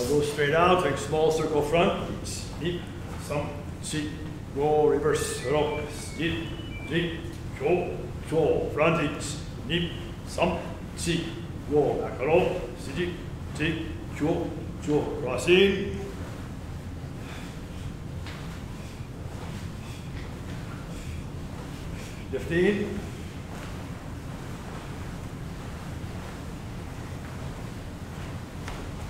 Go straight out, take small circle front. Deep, some, see, go reverse, rock, deep, deep, show, front each, deep, some, see, go back, roll, see, deep, show, crossing. Lifting.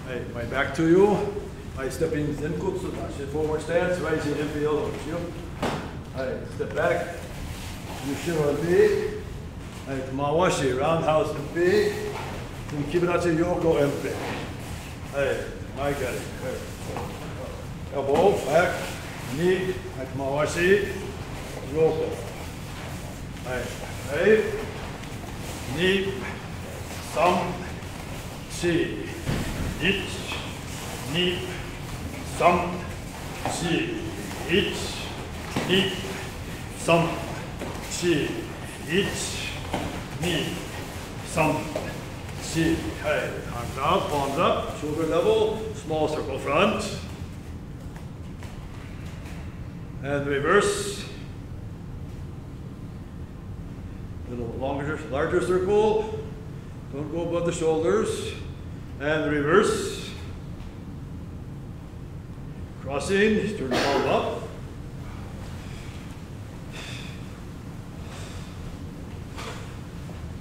Hey, my back to you. I step in Zenkutsu, forward stance, rising infield, hey, step back. Yushiwa B. Hey, Mawashi, roundhouse B. And Kibanachi Yoko MP. Hey, my got it. Hey. Elbow, back, knee, like Mawashi, Yoko. Hey, hey, knee, thumb, chi, ich, knee, thumb, chi, ich, knee, thumb, chi, ich, knee, thumb, chi. Hey, arms out, palms up, shoulder level, small circle front. And reverse. A little larger circle. Don't go above the shoulders. And reverse. Crossing, turn the palm up.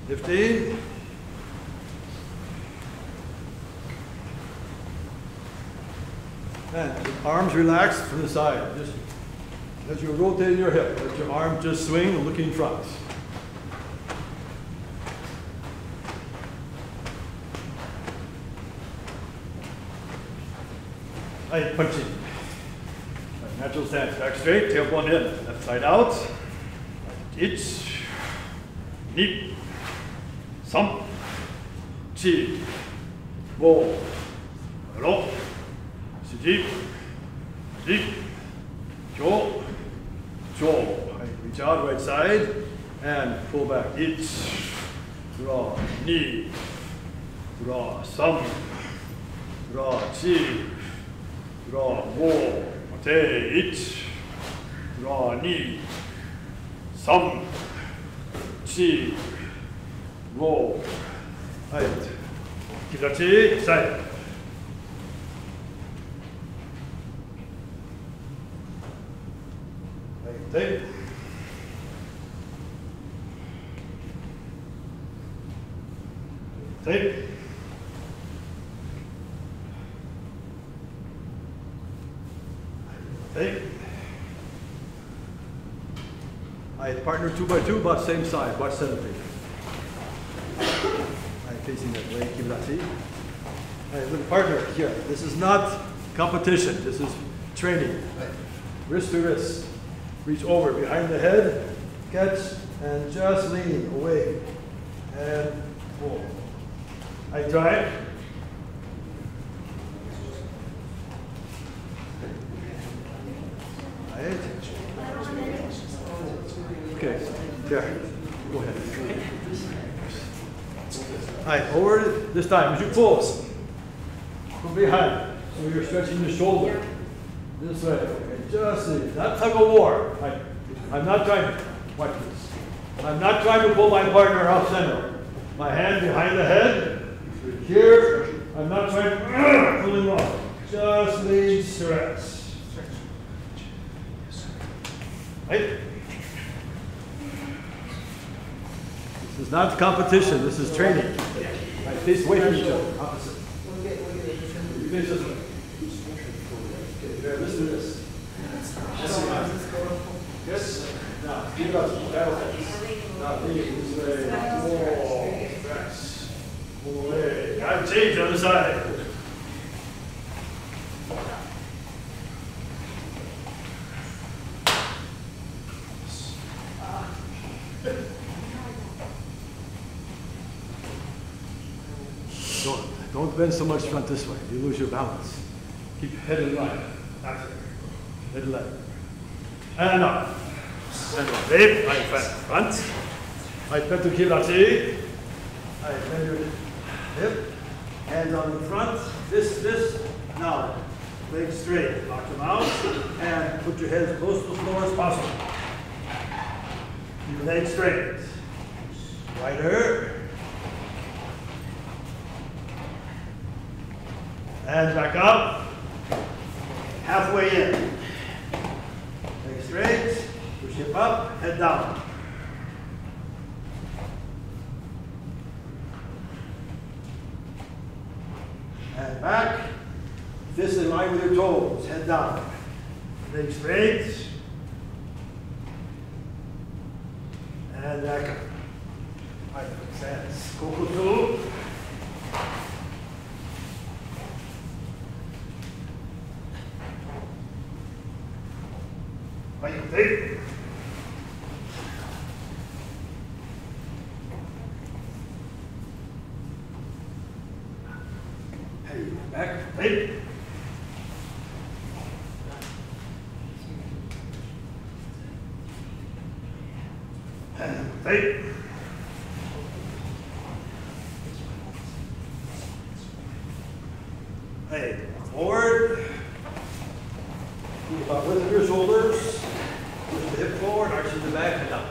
Lifting. And arms relaxed from the side. Just as you rotate your hip, let your arm just swing, looking front. Right, punching. Right, natural stance, back straight, tailbone in, left side out. Ich, nip, sam, chi, wo, ro, suji, deep, jo, right, reach out right side and pull back. Ich, draw, knee, draw, sam, draw, chi, draw, wo, te, ich, draw, knee, sam, chi, wo, right, kirachi, side. Take. Take. Take. All right, partner 2 by 2, about same side. Watch center face. All right, facing that way. Keep that seat. All right, with partner here. This is not competition. This is training. Right. Wrist to wrist. Reach over behind the head, catch, and just lean away. And pull. I try. Right. Okay, there. Go ahead. All right, over this time. As you pull from behind, so you're stretching the shoulder this way. Just not tug of war. I'm not trying to, watch this. I'm not trying to pull my partner off center. My hand behind the head, here. I'm not trying to pull him off. Just lean, stretch. Right? This is not competition, this is training. Right, face away from each other, opposite. You face this way. Okay, there, listen to this. Yes. Now, give up. Now, lean this way. More. Press. Pull away. Gotta change the other side. Don't bend so much front this way. You lose your balance. Keep head in line. That's it. Head in line. And up. And up. Deep. Right front. Right bend to kirachi. Right bend your hip. Hands on the front. This. Now, legs straight. Lock them out and put your head as close to the floor as possible. Your legs straight. Wider. And back up. Halfway in. Legs straight. Push hip up, head down. And back. Fists in line with your toes. Head down. Legs straight. And back up. All right, sense. Kokuto. Right, take. Hey, back, take. And take. Hey, forward. Move about width of your shoulders. Push the hip forward, arching the back and up.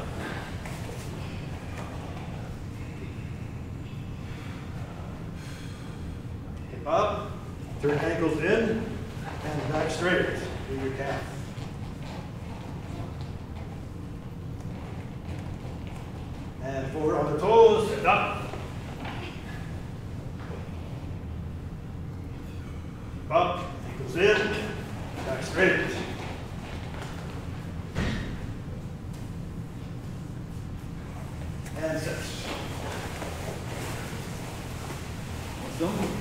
Hip up. Turn ankles in and back straight with your calf. And forward on the toes and up. Up, ankles in, back straight. And set. Awesome.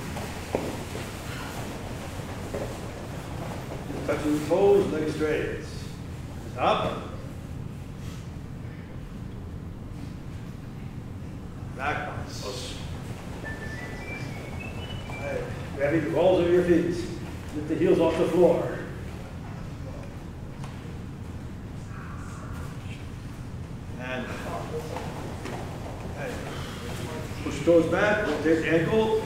Touching the toes, legs straight. Up. Back bounce. Right. Grabbing the balls of your feet. Lift the heels off the floor. And push toes back, rotate the ankle.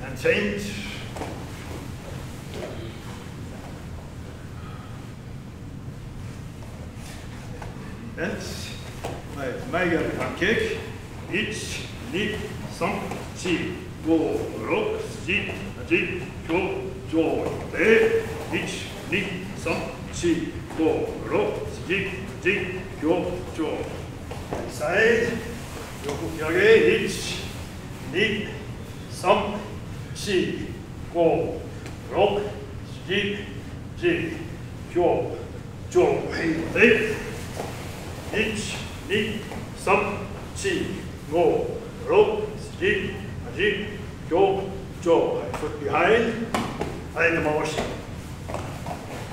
And change. Bends. Right, Mega front kick. 1, 2, 3, 4, 5, 6, 7, 8, 9, 上で 1, 2, 3, 4, 5, 6, 7, 8, 9, 上 Side 横引き上げ 1, 2, 3, 4, 5, 6, 7, 8, 9, 上で 1, 2, 3, 4, 5, 6, 7, 8, 9, 上 Foot behind. はい、回し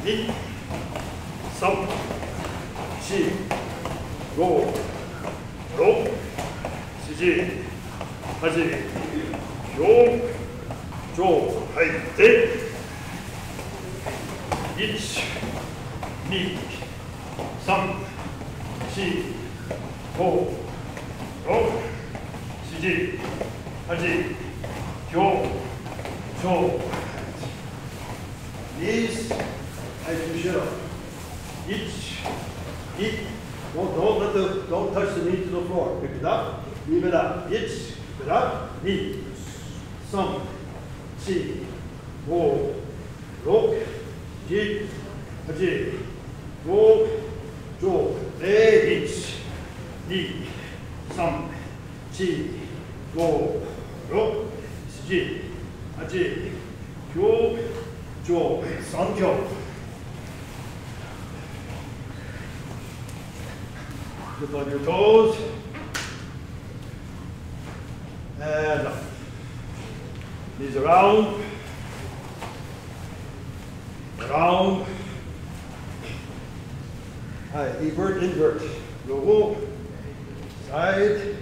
2, 3, 4, 5, 6, 7, 8, 9, 上入って1, 2, 3, 4, 5, 6, 7, 8, 9, 上 Knees as you should. 1, 2, don't touch the knee to the floor. Pick it up, leave it up. 1, pick it up, 2, 3, 4, 5, 6, 7, 8, 9, 上で 1, 2, 3, 4, 5, 6, 7, 8, 9, 上 3強 Lift on your toes and up. Knees around, around. Alright, invert, invert. Go side.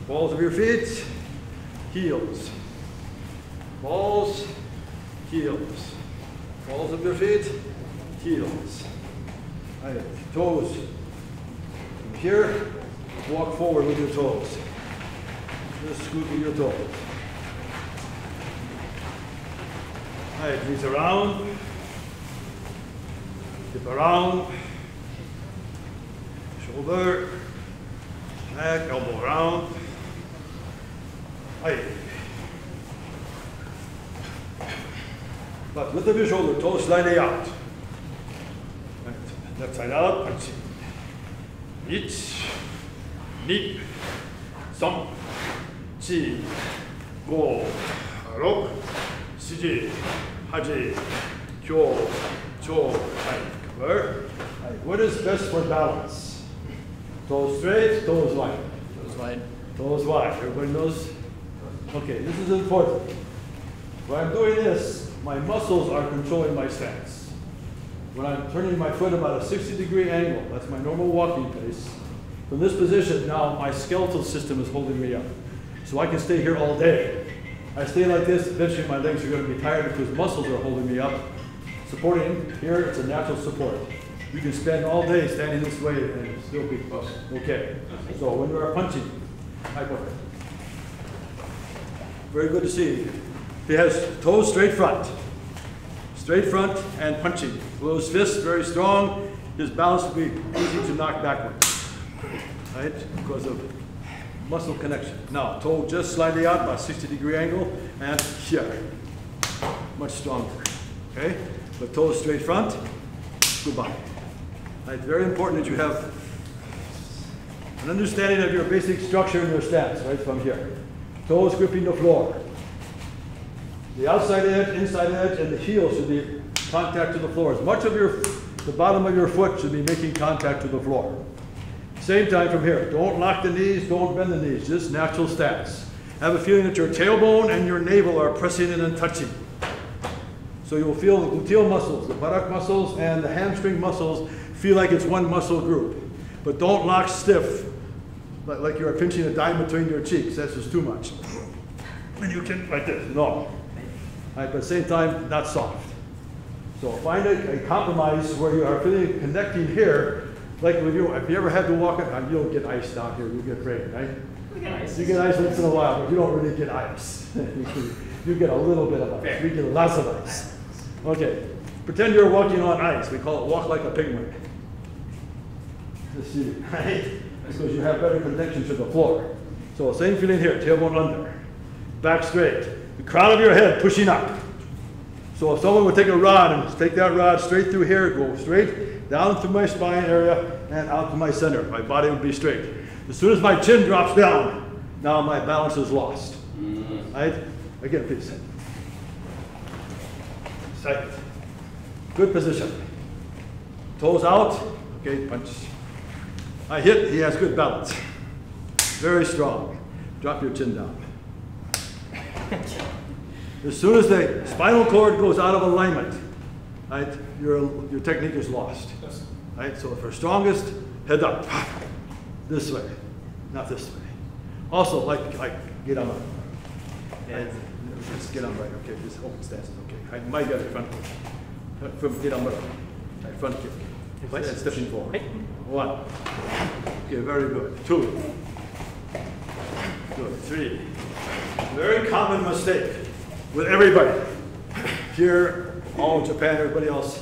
Balls of your feet, heels. Balls, heels. Balls of your feet, heels. Alright, toes. here, walk forward with your toes. Just scoot with your toes. All right, knees around. Hip around. Shoulder. Back, elbow around. All right. But lift up your shoulder, toes slightly out. Right. Left side out, punch. 1、2、3、4、5、6、7、8、9、10。Cover. Right. What is best for balance? Toes straight, toes wide. Toes wide. Toes wide. Everybody knows? Okay, this is important. When I'm doing this, my muscles are controlling my stance. When I'm turning my foot about a 60-degree angle, that's my normal walking pace. From this position, now my skeletal system is holding me up. So I can stay here all day. I stay like this, eventually my legs are going to be tired because muscles are holding me up. Supporting, here it's a natural support. You can spend all day standing this way and still be okay. So when you are punching, I go ahead. Very good to see. He has toes straight front and punching. Those fists very strong. His balance will be easy to knock backwards, right? Because of muscle connection. Now, toe just slightly out, about 60-degree angle, and here, much stronger, okay? But toes straight front, goodbye. Right, very important that you have an understanding of your basic structure and your stance, right from here. Toes gripping the floor. The outside edge, inside edge, and the heel should be contact to the floor. As much of the bottom of your foot should be making contact to the floor. Same time from here. Don't lock the knees, don't bend the knees, just natural stance. Have a feeling that your tailbone and your navel are pressing in and touching. So you'll feel the gluteal muscles, the buttock muscles, and the hamstring muscles feel like it's one muscle group. But don't lock stiff, like you're pinching a dime between your cheeks. That's just too much. And you can, like this, no. Right, but at the same time, not soft. So find a compromise where you are feeling connecting here, like if you ever had to walk it, you don't get ice down here, you get rain, right? We get ice. You get ice once in a while, but you don't really get ice. You get a little bit of ice. We get lots of ice. Okay, pretend you're walking on ice. We call it walk like a penguin. Just see, right? Because you have better connection to the floor. So same feeling here, tailbone under, back straight. The crown of your head pushing up. So if someone would take a rod and take that rod straight through here, go straight down through my spine area and out to my center, my body would be straight. As soon as my chin drops down, now my balance is lost. Right? Again, please. Second. Good position. Toes out. Okay, punch. I hit, he has good balance. Very strong. Drop your chin down. As soon as the spinal cord goes out of alignment, right, your technique is lost. Right? So if you're strongest, head up. This way, not this way. Also, like get on. Right? Just get on right. Okay, just open stance is okay. I might get a front kick. From get on right. Front kick. And stepping forward. 1. Okay, very good. 2. Good. 3. Very common mistake with everybody. Here, all in Japan, everybody else.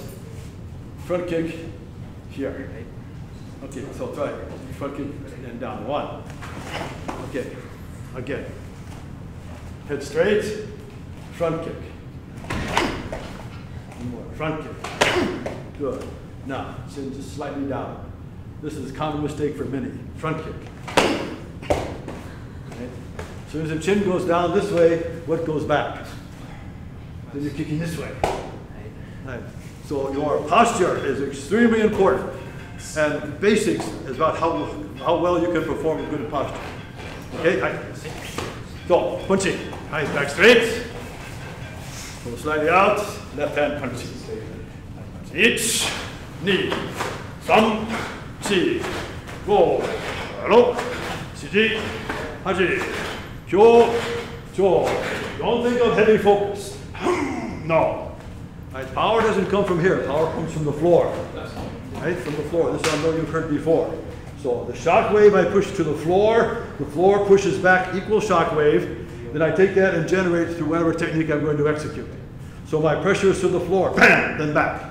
Front kick, here. Okay, so try front kick and down. 1. Okay, again. Head straight, front kick. One more, front kick. Good. Now, chin just slightly down. This is a common mistake for many. Front kick. Right. As soon as the chin goes down this way, what goes back? Then you're kicking this way. Right. So your posture is extremely important. And basics is about how well you can perform a good posture. Okay? Right. So, punching. Right, back straight. Go slightly out. Left hand punching. 1, 2, 3, 4, 5, 6, 7, 8, 9, 10. Don't think of heavy focus. No. Right, power doesn't come from here. Power comes from the floor. Right, from the floor. This I know you've heard before. So the shock wave I push to the floor pushes back equal shock wave, then I take that and generate it through whatever technique I'm going to execute. So my pressure is to the floor, bam, then back.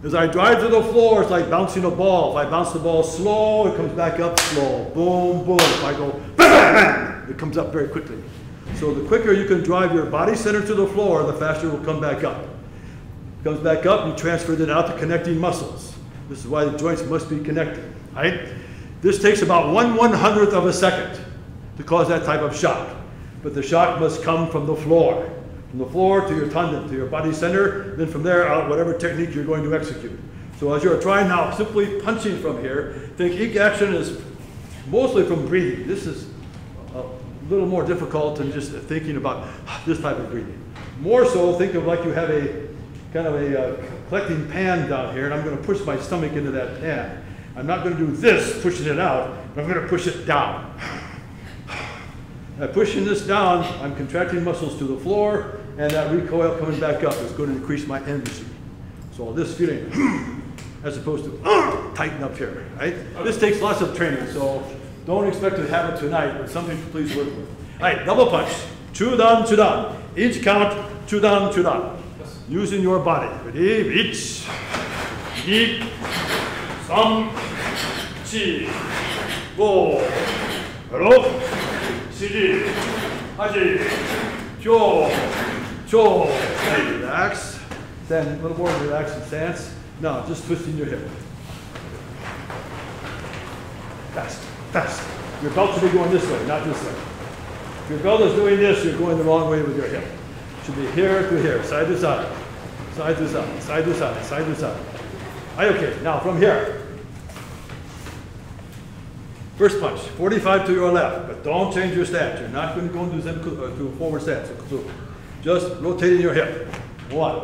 As I drive to the floor, it's like bouncing a ball. If I bounce the ball slow, it comes back up slow. Boom, boom. If I go bam, bam, bam, it comes up very quickly. So the quicker you can drive your body center to the floor, the faster it will come back up. It comes back up, you transfer it out to connecting muscles. This is why the joints must be connected, right? This takes about 1/100th of a second to cause that type of shock. But the shock must come from the floor. From the floor to your tendon, to your body center, then from there out whatever technique you're going to execute. So as you're trying now, simply punching from here, think each action is mostly from breathing. This is a little more difficult than just thinking about this type of breathing. More so, think of like you have a kind of a collecting pan down here, and I'm going to push my stomach into that pan. I'm not going to do this, pushing it out, but I'm going to push it down. By pushing this down, I'm contracting muscles to the floor, and that recoil coming back up is going to increase my energy. So this feeling, as opposed to tighten up here, right? This takes lots of training, so don't expect to have it tonight, but something to please work with. All right, double punch. Chudan, chudan. Each count, chudan, chudan. Using your body. Ready? 1, 2, 3, 4, 5, 6, 7, 8, 9, 10. Relax. Stand a little more relaxed stance. Now, just twisting your hip. Fast, fast. Your belt should be going this way, not this way. If your belt is doing this, you're going the wrong way with your hip. It should be here to here, side to side, side to side, side to side, side to side. Okay, now from here. First punch, 45 to your left, but don't change your stance. You're not going to go into to forward stance. Just rotating your hip. 1.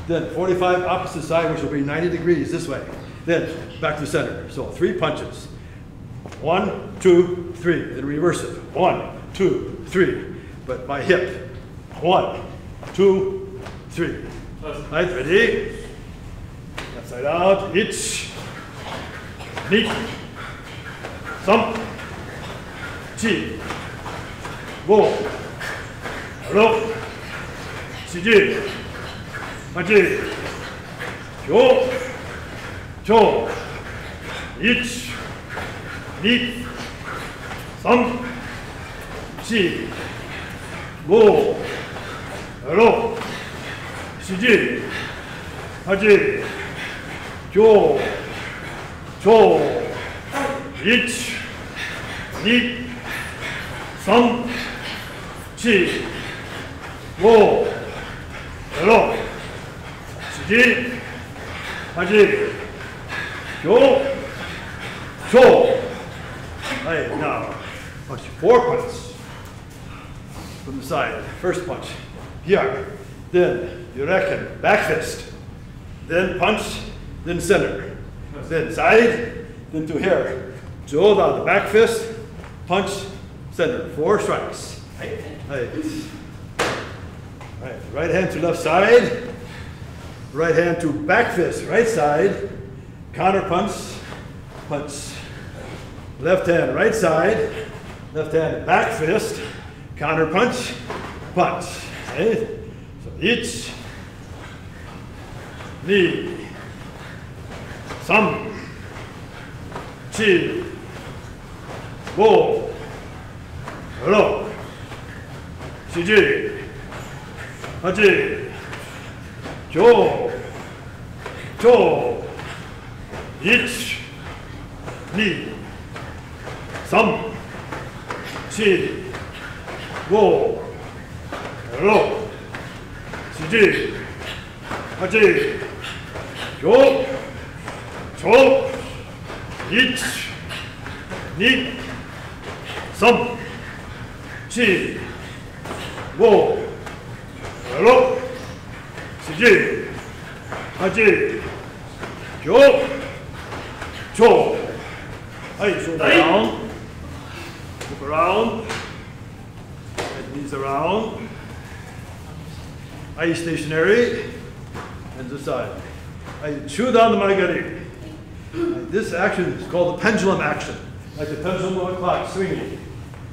Then 45 opposite side, which will be 90 degrees this way. Then back to center. So 3 punches. 1, 2, 3. Then reverse it. 1, 2, 3. But my hip. 1, 2, 3. Right, ready? Left side out. 1, 2, 3, 4, 5, 6, 7, 8, 9, 10, 1, 2, 3, 4, 5, 6, 7, 8, 9, 10, 1, 2, 3, 4, 5, 6, 7, 8, 9, 10. Right, now, punch 4 punches from the side. First punch, here. Then, you reckon, back fist. Then punch, then center. Then side, then to here. Joda, the back fist, punch, center. 4 strikes. Right. Right. Right hand to left side. Right hand to back fist, right side. Counter punch, punch. Left hand, right side. Left hand, back fist. Counter punch, punch. Right. So 1, 2, 3, 4, 5, 6, 7, 8, 9, 10. 1, 2, 3, 4, 5, 6, 7, 8, 9, 10. 1, 2, 3, 4, 5, 6, 7, 8, 9, 10. Hey, shoulder down. Look around. Head knees around. Eye stationary. And to side. Hey, chew down the magari. This action is called the pendulum action. Like the pendulum on a clock, swinging.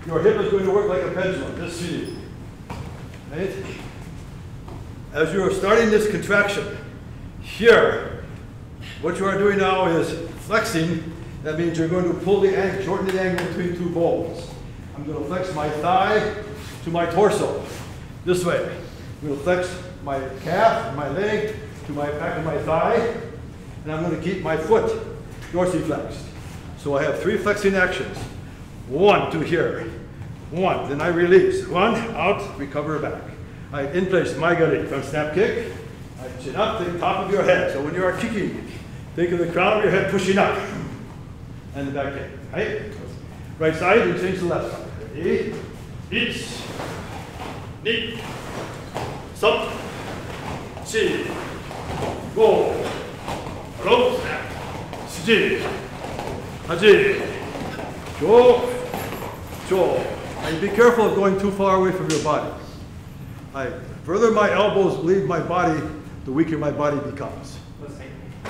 Your hip is going to work like a pendulum, this speed. Right? As you are starting this contraction, here, what you are doing now is flexing. That means you're going to pull the angle, shorten the angle between two bones. I'm going to flex my thigh to my torso, this way. I'm going to flex my calf, my leg, to my back of my thigh, and I'm going to keep my foot dorsiflexed. So I have 3 flexing actions. 1 to here, 1, then I release. 1, out, recover back. I in place, Maigari, front snap kick. I chin up, think top of your head. So when you are kicking, think of the crown of your head pushing up. And the back kick, right? Right side, and change the left side. Ready? 1, 2, 3, 4, 5, 6, 7, 8, 9. And be careful of going too far away from your body. The further my elbows leave my body, the weaker my body becomes.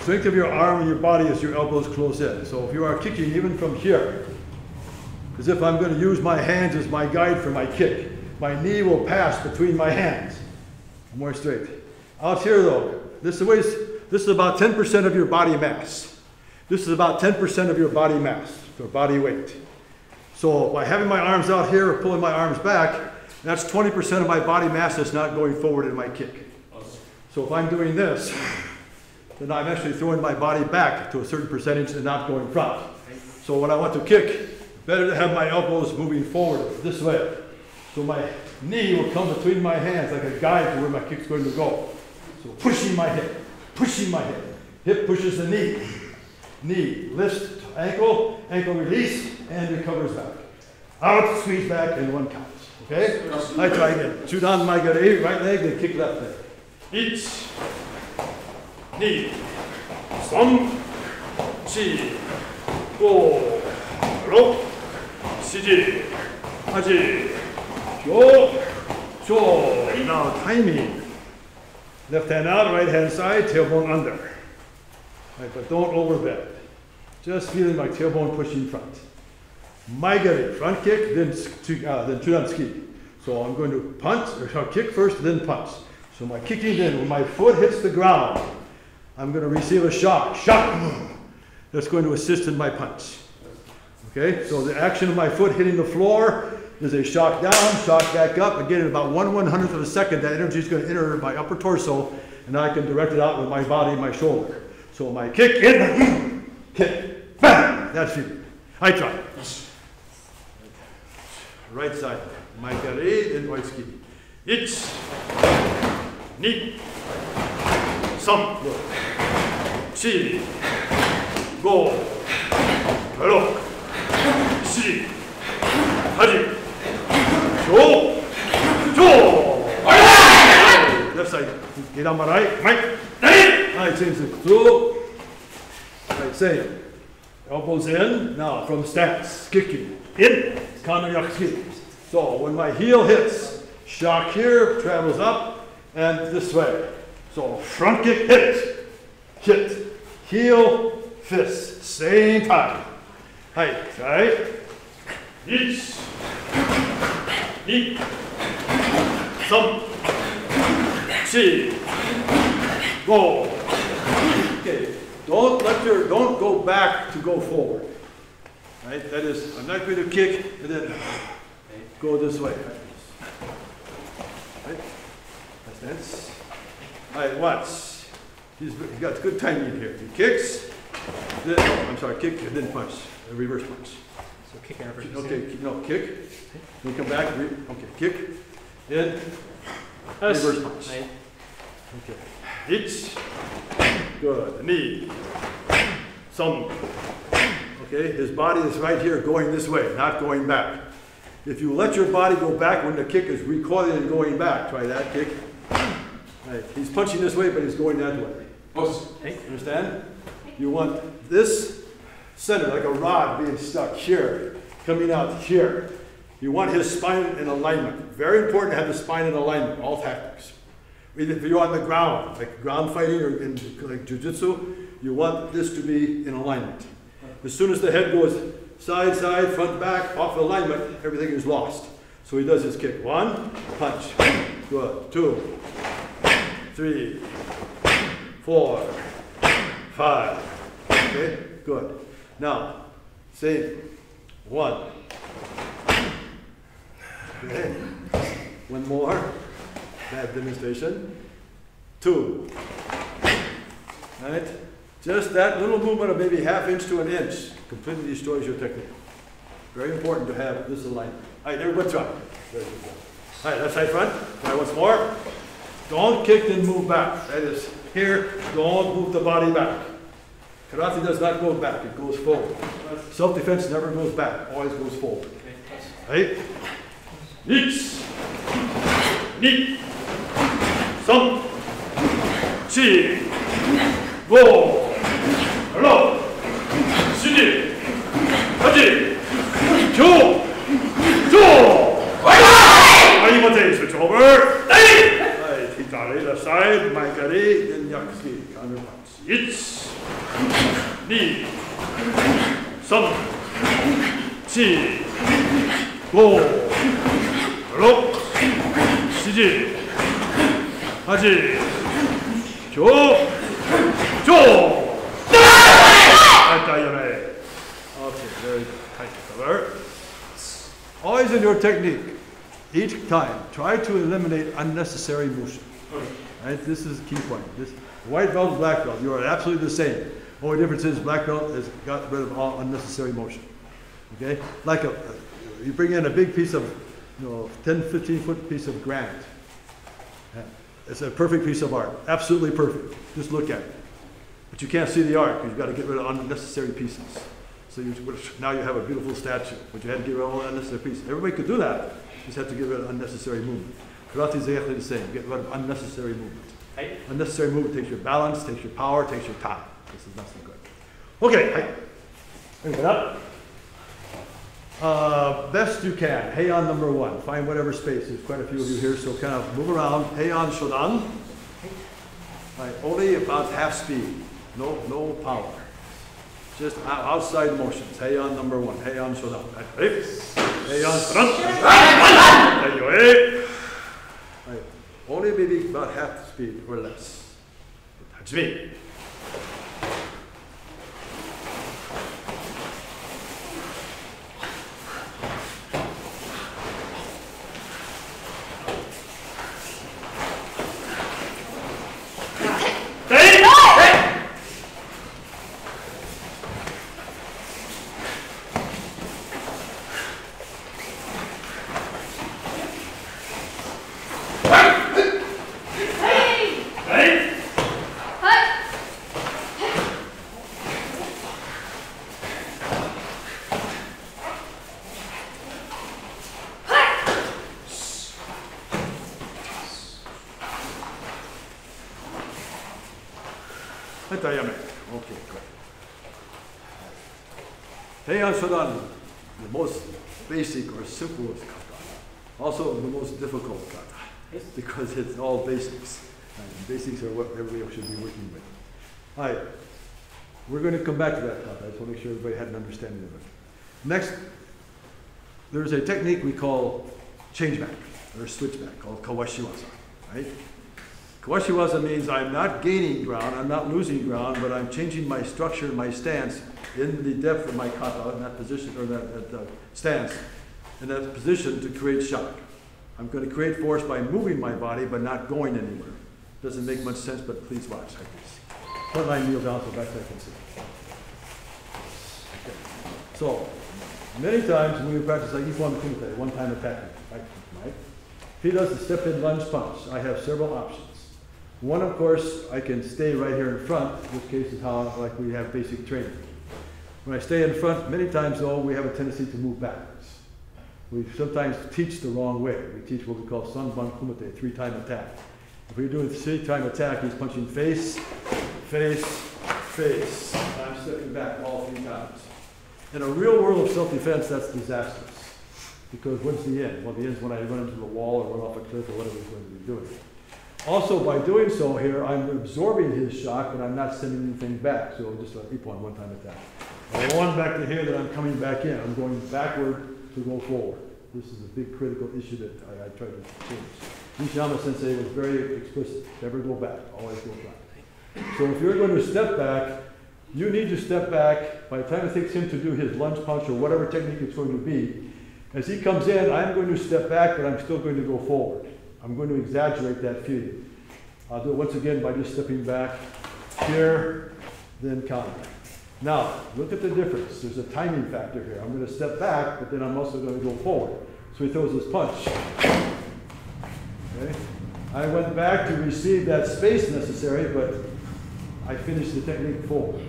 Strength of your arm and your body as your elbows close in. So if you are kicking even from here, as if I'm going to use my hands as my guide for my kick, my knee will pass between my hands. More straight. Out here though, this is about 10% of your body mass. This is about 10% of your body mass, or body weight. So by having my arms out here or pulling my arms back, that's 20% of my body mass that's not going forward in my kick. So if I'm doing this, then I'm actually throwing my body back to a certain percentage and not going front. So when I want to kick, better to have my elbows moving forward this way. So my knee will come between my hands like a guide to where my kick's going to go. So pushing my hip, pushing my hip. Hip pushes the knee. Knee lifts to ankle, ankle release, and recovers back. Out, squeeze back, and 1 count. Okay? I try again. Chudan Maigari, right leg, then kick left leg. 1, 2, 3, 4, 5, 6, 7, 8, 9. Now timing. Left hand out, right hand side, tailbone under. Right, but don't overbend. Just feeling my tailbone pushing front. Maigari, front kick, then chudan-tsuki. So I'm going to punch, or kick first, then punch. So my kicking in, when my foot hits the ground, I'm going to receive a shock. Shock! That's going to assist in my punch. Okay, so the action of my foot hitting the floor is a shock down, shock back up. Again, in about 1/100th of a second, that energy is going to enter my upper torso, and I can direct it out with my body and my shoulder. So my kick in, kick, bang! That's it. I try. Right side. Maigari, then right ski. 1, 2, 3, 4, 5, 6, 7, 8, 9. Left side. Get on my right. Right, change the through. Right, same. Elbows in. Now from stance, kicking. In. Kanayaki. So when my heel hits, shock here, travels up, and this way. So front kick, hit, heel, fist, same time. Right, right. 1, 2, 3, 4, 5. Okay, don't go back to go forward. Right, that is, I'm not going to kick and then go this way. Right, that's. All right, watch. He's got good timing here. He kicks, then, I'm sorry, kick and then punch, a reverse punch. So kick and reverse. Okay, no, kick, then come back, okay, kick, in, reverse punch. Right. Okay, 1, good, knee, some. Okay, his body is right here going this way, not going back. If you let your body go back when the kick is recoiling and going back, try that kick. Right. He's punching this way, but he's going that way. Hey. Understand? You want this center, like a rod being stuck here, coming out here. You want his spine in alignment. Very important to have the spine in alignment, all tactics. If you're on the ground, like ground fighting or in like jiu-jitsu, you want this to be in alignment. As soon as the head goes side, side, front, back, off alignment, everything is lost. So he does his kick. 1, punch. Good. 2, 3, 4, 5. Okay, good. Now, same. 1. Okay. One more. Bad demonstration. 2. Right? Just that little movement of maybe ½ inch to an inch completely destroys your technique. Very important to have this alignment. All right, everybody try. Very good. All right, left side front. Try once more. Don't kick and move back. That is here. Don't move the body back. Karate does not go back. It goes forward. Self-defense never goes back. Always goes forward. Right? Nichts. Ni. Some. Chi. Go. Hello. Shiji. Haji. Kyo. Jo. Aimate. Switch over. Right. Hitari left side. Maikari. Then yakuski. Counter punch. It's. Ni. Some. Chi. Go. Hello. Shiji. Haji. Kyo. Jo. Okay, very tight cover. Always in your technique, each time, try to eliminate unnecessary motion. Right? This is the key point. This white belt and black belt, you are absolutely the same. Only difference is black belt has got rid of all unnecessary motion. Okay? Like you bring in a big piece of, 10, 15 foot piece of granite. It's a perfect piece of art. Absolutely perfect. Just look at it. But you can't see the art because you've got to get rid of unnecessary pieces. So now you have a beautiful statue, but you had to get rid of all unnecessary pieces. Everybody could do that. You just have to get rid of unnecessary movement. Karate is exactly the same. Get rid of unnecessary movement. Hey. Unnecessary movement takes your balance, takes your power, takes your time. This is not so good. Okay, hey. Bring it up. Best you can. Heian number 1. Find whatever space. There's quite a few of you here, so kind of move around. Heian Shodan. Right, only about half speed. No power. Just outside motions. Heian number 1. Heian Shodan. Ready? Heian Shodan. There you go. Right. Only maybe about half the speed or less. Touch me. Okay, good. Heian Shodan, the most basic or simplest kata. Also the most difficult kata, because it's all basics. And basics are what everybody should be working with. All right, we're going to come back to that kata. I just want to make sure everybody had an understanding of it. Next, there's a technique we call changeback or switchback called kawashiwaza, right? Kawashiwaza means I'm not gaining ground, I'm not losing ground, but I'm changing my structure, my stance in the depth of my kata, in that position, or that stance, in that position to create shock. I'm going to create force by moving my body, but not going anywhere. Doesn't make much sense, but please watch like this. Front line, kneel down so back I can see. Okay. So, many times when we practice like Ippon Kumite, one-time attacking, right? If he does the step-in lunge punch, I have several options. One, of course, I can stay right here in front, which case is how like we have basic training. When I stay in front, many times though, we have a tendency to move backwards. We sometimes teach the wrong way. We teach what we call Sanban Kumite, 3-time attack. If we're doing a 3-time attack, he's punching face, face, face. I'm stepping back all 3 times. In a real world of self-defense, that's disastrous. Because when's the end? Well, the end's when I run into the wall or run off a cliff or whatever we're going to be doing. Also, by doing so here, I'm absorbing his shock, but I'm not sending anything back. So just an ippon, one-time attack. One back to here that I'm coming back in. I'm going backward to go forward. This is a big critical issue that I tried to change. Nishiyama Sensei was very explicit. Never go back, always go back. So if you're going to step back, you need to step back. By the time it takes him to do his lunge punch or whatever technique it's going to be, as he comes in, I'm going to step back, but I'm still going to go forward. I'm going to exaggerate that feeling. I'll do it once again by just stepping back here, then counter. Now, look at the difference. There's a timing factor here. I'm going to step back, but then I'm also going to go forward. So he throws his punch. Okay? I went back to receive that space necessary, but I finished the technique forward,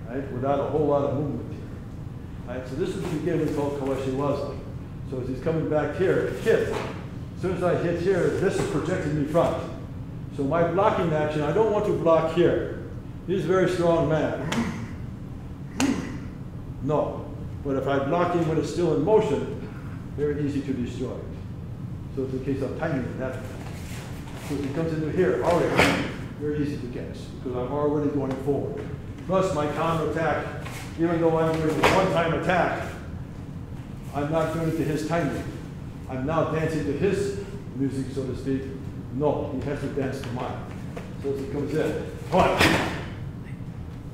right? Without a whole lot of movement here. Right? So this is the beginning we call Kawashiwaza. So as he's coming back here, hit. As soon as I hit here, this is projecting me front. So my blocking action, I don't want to block here. He's a very strong man. No. But if I block him when it's still in motion, very easy to destroy it. So it's a case of timing in that. So if he comes into here, already, very easy to catch because I'm already going forward. Plus my counter attack, even though I'm doing a one-time attack, I'm not doing it to his timing. I'm now dancing to his music, so to speak. No, he has to dance to mine. So as he comes in, one,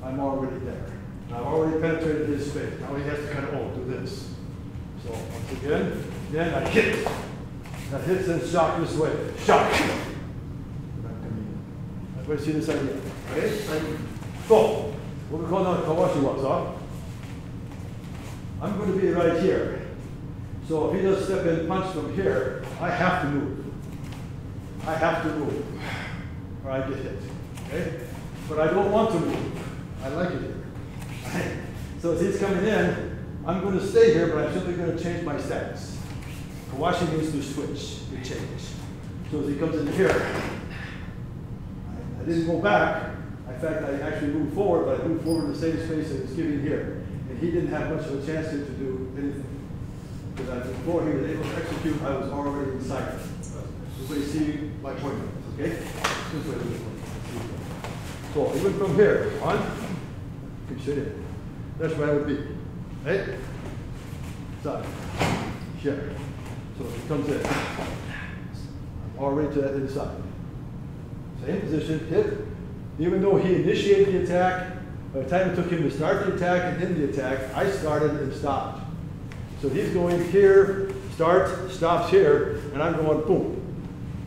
I'm already there. I've already penetrated his space. Now he has to kind of do this. So once again, then I hit. That hits and shock this way. Shock. Everybody see this idea? Okay? So, what we call now Kawashiwaza. I'm going to be right here. So if he does step in punch from here, I have to move. I have to move, or I get hit. Okay? But I don't want to move. I like it here. So as he's coming in, I'm going to stay here, but I'm simply going to change my stance. Kawashi means to switch, to change. So as he comes in here, I didn't go back. In fact, I actually moved forward, but I moved forward in the same space that was given here. And he didn't have much of a chance here to do anything. Because before he was able to execute, I was already inside. Everybody see my point, okay? So even from here, one, keep sitting. That's where I would be. Right? Side. Here. So he comes in. I'm already to that inside. Same position, hit. Even though he initiated the attack, by the time it took him to start the attack and end the attack, I started and stopped. So he's going here, starts, stops here, and I'm going boom,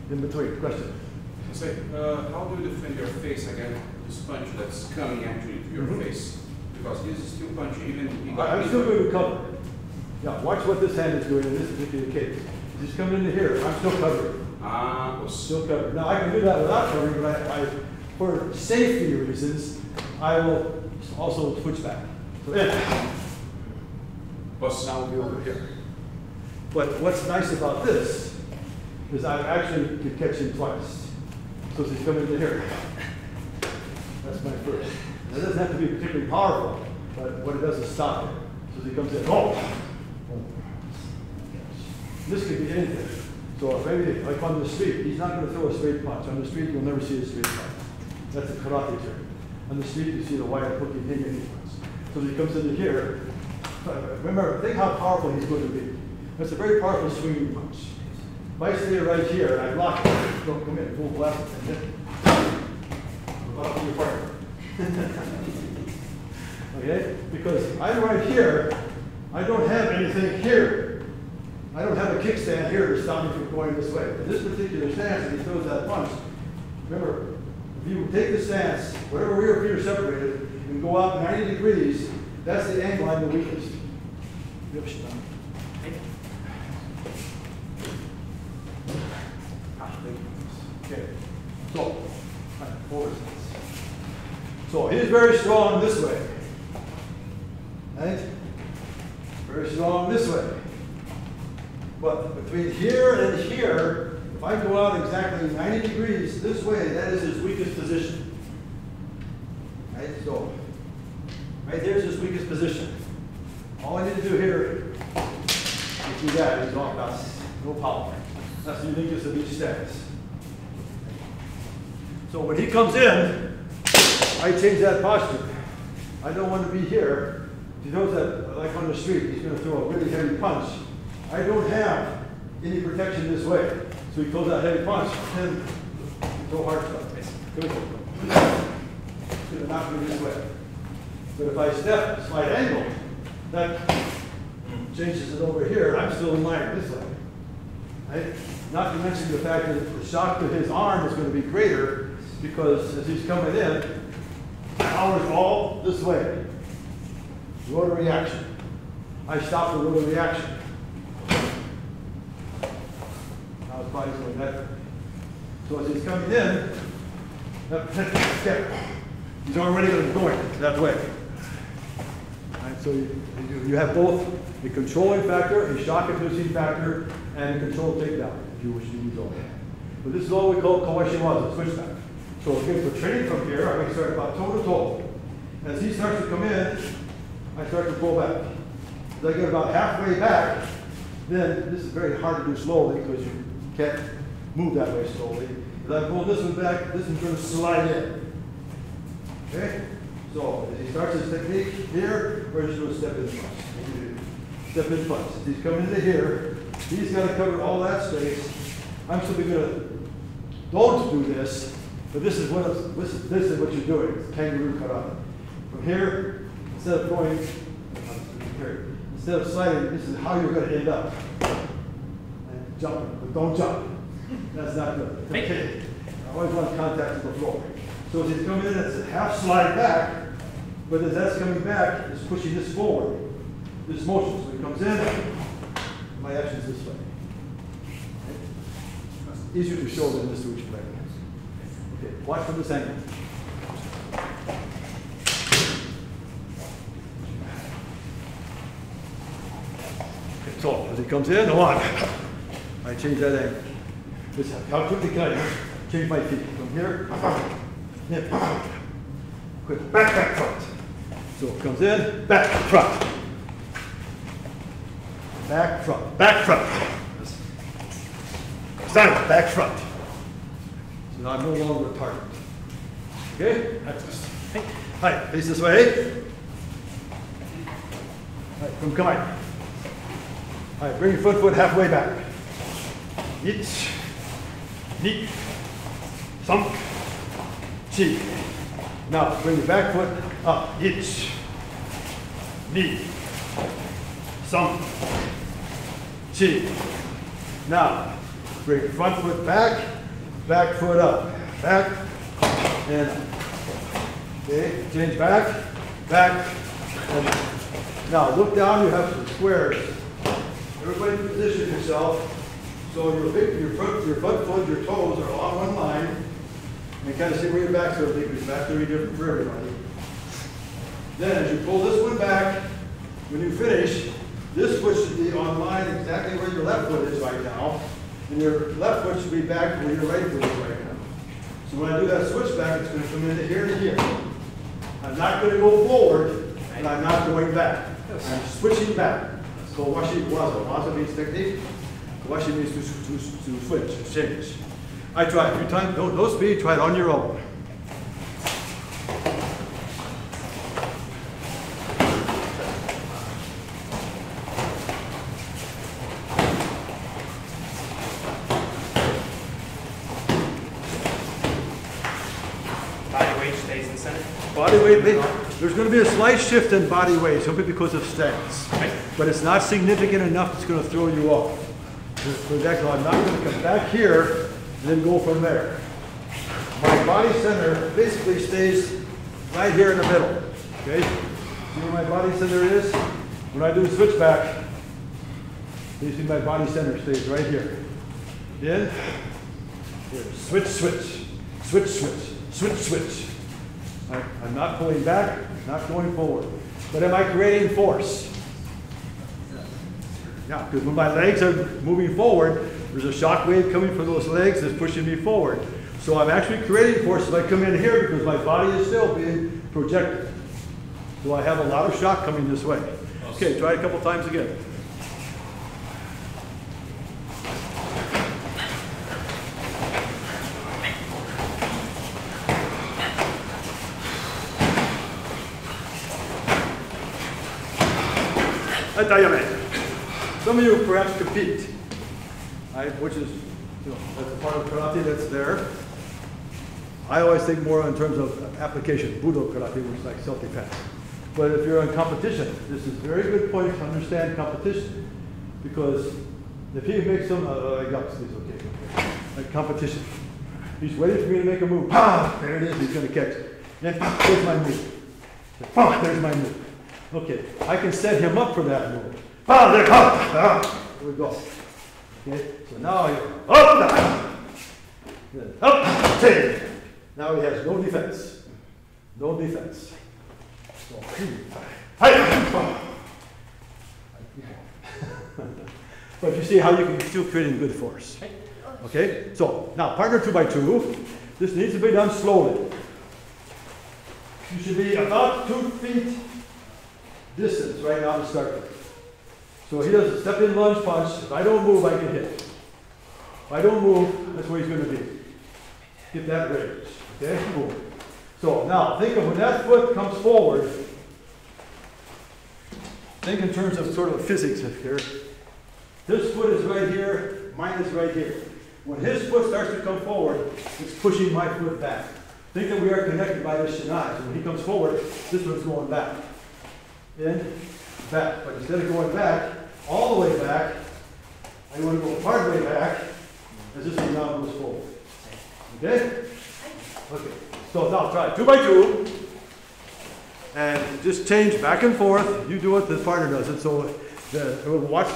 in between. Question? Say, how do you defend your face against this punch that's coming actually to your face? Because he's still punching, even I'm still going to cover. Yeah, watch what this hand is doing in this particular case. He's coming into here. I'm still covering. Still covering. Now I can do that without covering, but for safety reasons, I will also switch back. So now we'll be over here. But what's nice about this is I actually could catch him twice. So he's coming into here. That's my first. It doesn't have to be particularly powerful, but what it does is stop it. So he comes in, This could be anything. So if maybe like on the street, he's not going to throw a straight punch. On the street, you'll never see a straight punch. That's a karate term. On the street, you see the wire hooking him in punch. So he comes into here. Remember, think how powerful he's going to be. That's a very powerful swinging punch. If I stay right here and I block it, don't come in, full blast, and hit. About your partner. Okay? Because I'm right here, I don't have anything here. I don't have a kickstand here to stop me from going this way. In this particular stance, if he throws that punch, remember, if you take the stance, whatever rear feet are separated, and go out 90 degrees, that's the angle I'm the weakest. Okay. So, forward stance. So he's very strong this way. Right? Very strong this way. But between here and here, if I go out exactly 90 degrees this way, that is his weakest position. Right? So, right there's his weakest position. All I need to do here is do that. He's off. That's no power. That's the uniqueness of each stance. So when he comes in, I change that posture. I don't want to be here. He knows that, like on the street, he's going to throw a really heavy punch. I don't have any protection this way. So he throws that heavy punch, and throw hard stuff. He's going to knock me this way. But if I step slight angle, that changes it over here. I'm still in line this way. Right? Not to mention the fact that the shock to his arm is going to be greater because as he's coming in, power is all this way. Rotary action. I stop the rotary action. Now his body's going that way. So as he's coming in, that step, he's already going that way. Right, so you have both a controlling factor, a shock inducing factor, and a control takedown, if you wish to use all that. But this is what we call Kawashiwaza, switchback. So again, for training from here, I'm going to start about toe to toe. As he starts to come in, I start to pull back. As I get about halfway back, then this is very hard to do slowly because you can't move that way slowly. As I pull this one back, this one's going to slide in. Okay? So as he starts his technique here, we're just going to step in front. Step in front. As he's coming into here, he's got to cover all that space. I'm simply going to don't do this, but this is what you're doing. It's kangaroo karate. From here, instead of going, instead of sliding, this is how you're going to end up. And jumping, but don't jump. That's not good. Okay. I always want contact with the floor. So as he's coming in, it's a half slide back, but as that's coming back, it's pushing this forward. This motion. So he comes in, my action's this way. Okay. Easier to show than this to explain. Okay, watch from this angle. Okay, so as he comes in, one, I change that angle. This, how quickly can I change my feet? From here, hip, quick, back, front. So it comes in, back, front. Back, front, back, front. Stand, back, front. So now I'm no longer a target. Okay? All right, face this way. All right, come on. All right, bring your foot halfway back. Ich, ni, some, chi. Now bring your back foot up. Ich, ni, some, chi. Now bring your front foot back, back foot up, back and up. Okay, change back, back, and up. Now look down. You have some squares. Everybody position yourself. So your front foot, your toes are all on one line. And kind of see where your back's going to be, because back's going to be different for everybody. Then as you pull this one back, when you finish, this foot should be on line exactly where your left foot is right now. And your left foot should be back where your right foot is right now. So when I do that switch back, it's going to come into here to here. I'm not going to go forward, and I'm not going back. I'm switching back. So washi waza. Waza means technique. Washi means to switch, to change. I try a few times. No speed. Try it on your own. Body weight stays in the center. Body weight, there's going to be a slight shift in body weight simply because of stance. Okay. But it's not significant enough it's going to throw you off. For example, I'm not going to come back here and then go from there. My body center basically stays right here in the middle. Okay? See where my body center is? When I do a switch back, you see my body center stays right here. Then, here, switch, switch, switch, switch, switch, switch. I'm not pulling back, not going forward. But am I creating force? Yeah, because when my legs are moving forward, there's a shock wave coming from those legs that's pushing me forward. So I'm actually creating force if I come in here because my body is still being projected. So I have a lot of shock coming this way. Okay, try it a couple times again. Some of you perhaps compete, right? Which is, that's a part of karate that's there. I always think more in terms of application, Budo karate, which is like self-defense. But if you're in competition, this is a very good point to understand competition, because if he makes some, I got this, okay. Like competition. He's waiting for me to make a move. Ah, there it is, he's going to catch it. Then, there's my move. Ah, there's my move. Okay, I can set him up for that move. Ah, there, here we go. Okay, so now you're up, down. Then up, change. Now he has no defense. No defense. So, but you see how you can still create good force. Okay, so now partner 2 by 2. This needs to be done slowly. You should be about 2 feet distance right now to start with. So he does a step in lunge punch. If I don't move, I can hit. If I don't move, that's where he's going to be. Get that range. Okay, move. So now think of when that foot comes forward. Think in terms of sort of physics here. This foot is right here, mine is right here. When his foot starts to come forward, it's pushing my foot back. Think that we are connected by this Shihan. So when he comes forward, this one's going back. In, back. But instead of going back, all the way back, I want to go part way back as this one now goes forward. Okay? Okay. So now try 2 by 2. And just change back and forth. You do it, the partner does it. So watch,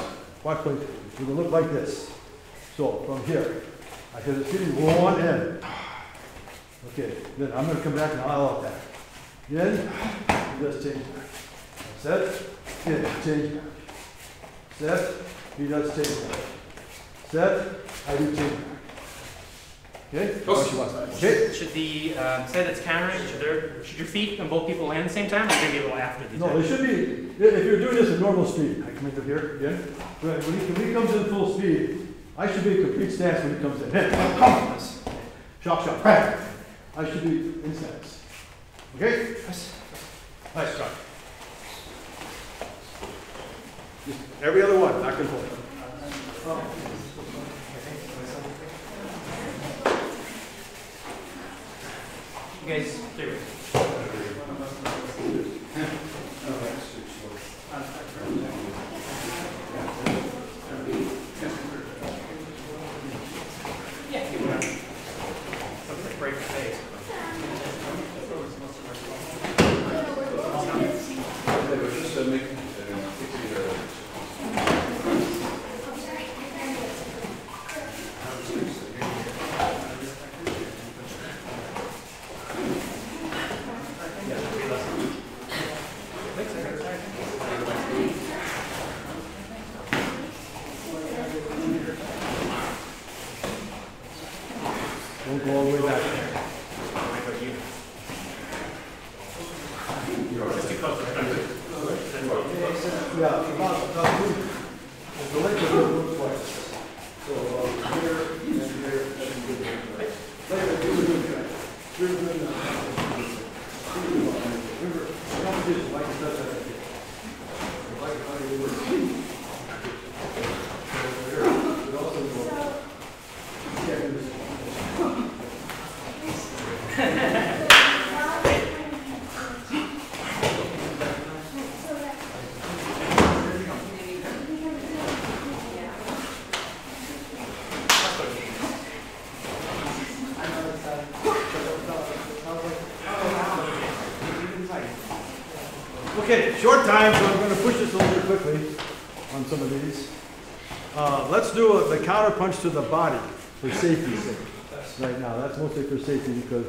please. It will look like this. So from here, I hit his feet, one end. Okay, then I'm going to come back and I'll attack. In, he does change back. Set, in, change back. Set, he does change back. Set, I do change back. Okay? Okay. Should the say that's countering, should your feet and both people land at the same time, or maybe a little after the attack? No, they should be, if you're doing this at normal speed, I come into here again. When he comes in full speed, I should be in complete stance when he comes in. Hey, shock, shock, bang. I should be in stance. Okay? Nice try. Just every other one, back and forth. You guys, stay with yeah, keep it up. Something break the face. Don't go all the way back. Yeah, the leg will move twice. So here and here and here. Later, do it again. Remember, competition like it does that. Like how you work. Here, it also goes. You can't do this. Okay, short time, so I'm going to push this a little bit quickly on some of these. Let's do the counter punch to the body for safety's sake right now. That's mostly for safety because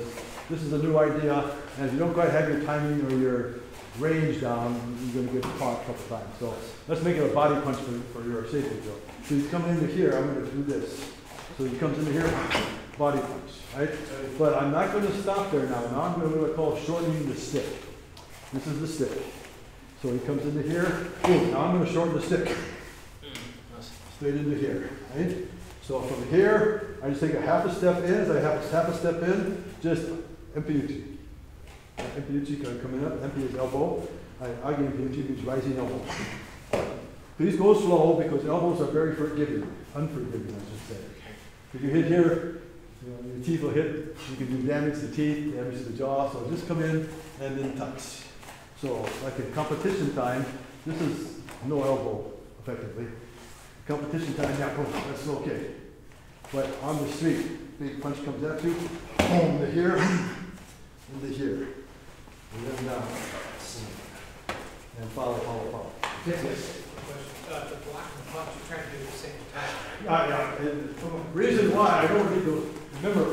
this is a new idea, and if you don't quite have your timing or your range down, you're going to get caught a couple times. So let's make it a body punch for your safety drill. So he's coming into here, I'm going to do this. So he comes into here, body punch, right? But I'm not going to stop there now. Now I'm going to do what I call shortening the stick. This is the stick. So he comes into here, boom, now I'm going to shorten the stick. Straight into here, right? So from here, I just take a half a step in. As I have a half a step in, just empty. Empty coming up, empty his elbow. Agi empty means rising elbow. Please go slow because elbows are very unforgiving, I should say. If you hit here, you know, your teeth will hit, you can do damage to the teeth, damage to the jaw, so just come in and then touch. So like in competition time, this is no elbow, effectively. Competition time, yeah, boom, that's okay. But on the street, big punch comes at you, boom, to here, and to here. And then down. And follow. Yes. The block and the punch, you're trying to do at the same time. Yeah. And the reason why I don't need to remember,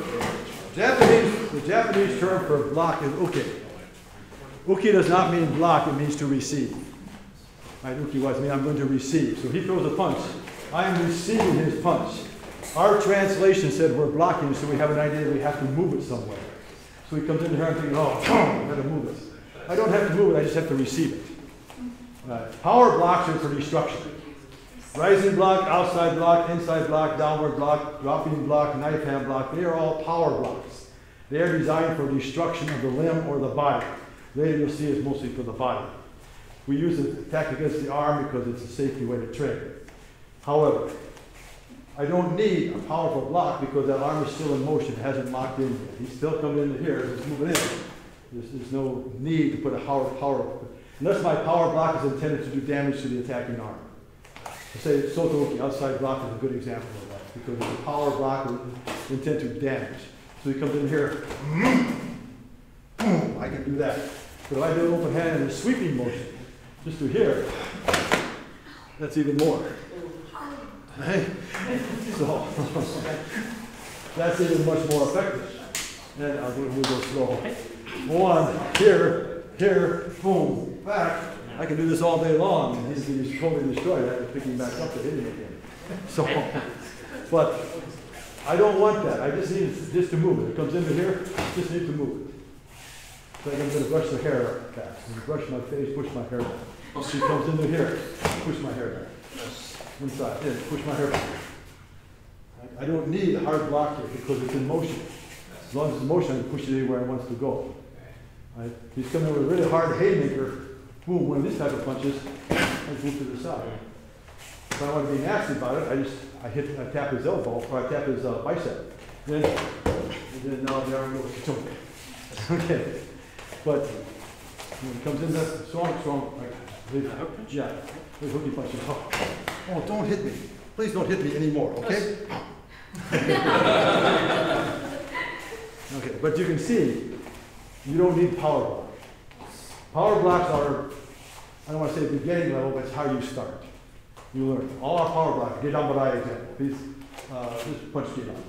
the Japanese term for block is uke. Uke does not mean block, it means to receive. Right, uke was mean I'm going to receive. So he throws a punch. I am receiving his punch. Our translation said we're blocking, so we have an idea that we have to move it somewhere. So he comes in here and thinking, oh, I got to move it. I don't have to move it, I just have to receive it. Power blocks are for destruction. Rising block, outside block, inside block, downward block, dropping block, knife hand block, they are all power blocks. They are designed for destruction of the limb or the body. Later you'll see it's mostly for the body. We use the attack against the arm because it's a safety way to train. However, I don't need a powerful block because that arm is still in motion, it hasn't locked in yet. He's still coming into here, it's moving in. There's no need to put a power, unless my power block is intended to do damage to the attacking arm. I say Soto-uki, outside block is a good example of that, because it's a power block intended to do damage. So he comes in here, boom, I can do that. But if I do an open hand in a sweeping motion, just to here, that's even more. Right? So, that's even much more effective. And I'll do go slow. One, here, boom, back. I can do this all day long, and he's totally destroyed. I have to pick him back up to hit him again. So, but I don't want that. I just need just to move it. It comes into here, just need to move it. So I'm going to brush the hair back. Brush my face, push my hair back. She comes into here, push my hair back. Inside, in, push my hair back. I don't need a hard block here because it's in motion. As long as it's in motion, I can push it anywhere it wants to go. Right? He's coming with a really hard haymaker. Boom, one of these type of punches, I just move to the side. If I want to be nasty about it, I tap his elbow, or I tap his bicep. And then now the arm goes, okay. But when it comes in that strong, like, yeah, those hooky punches. Oh, don't hit me. Please don't hit me anymore, okay? Okay, but you can see, you don't need power blocks. Power blocks are, I don't want to say beginning level, but it's how you start. You learn. All our power blocks, get down by example. Please, just punch get down.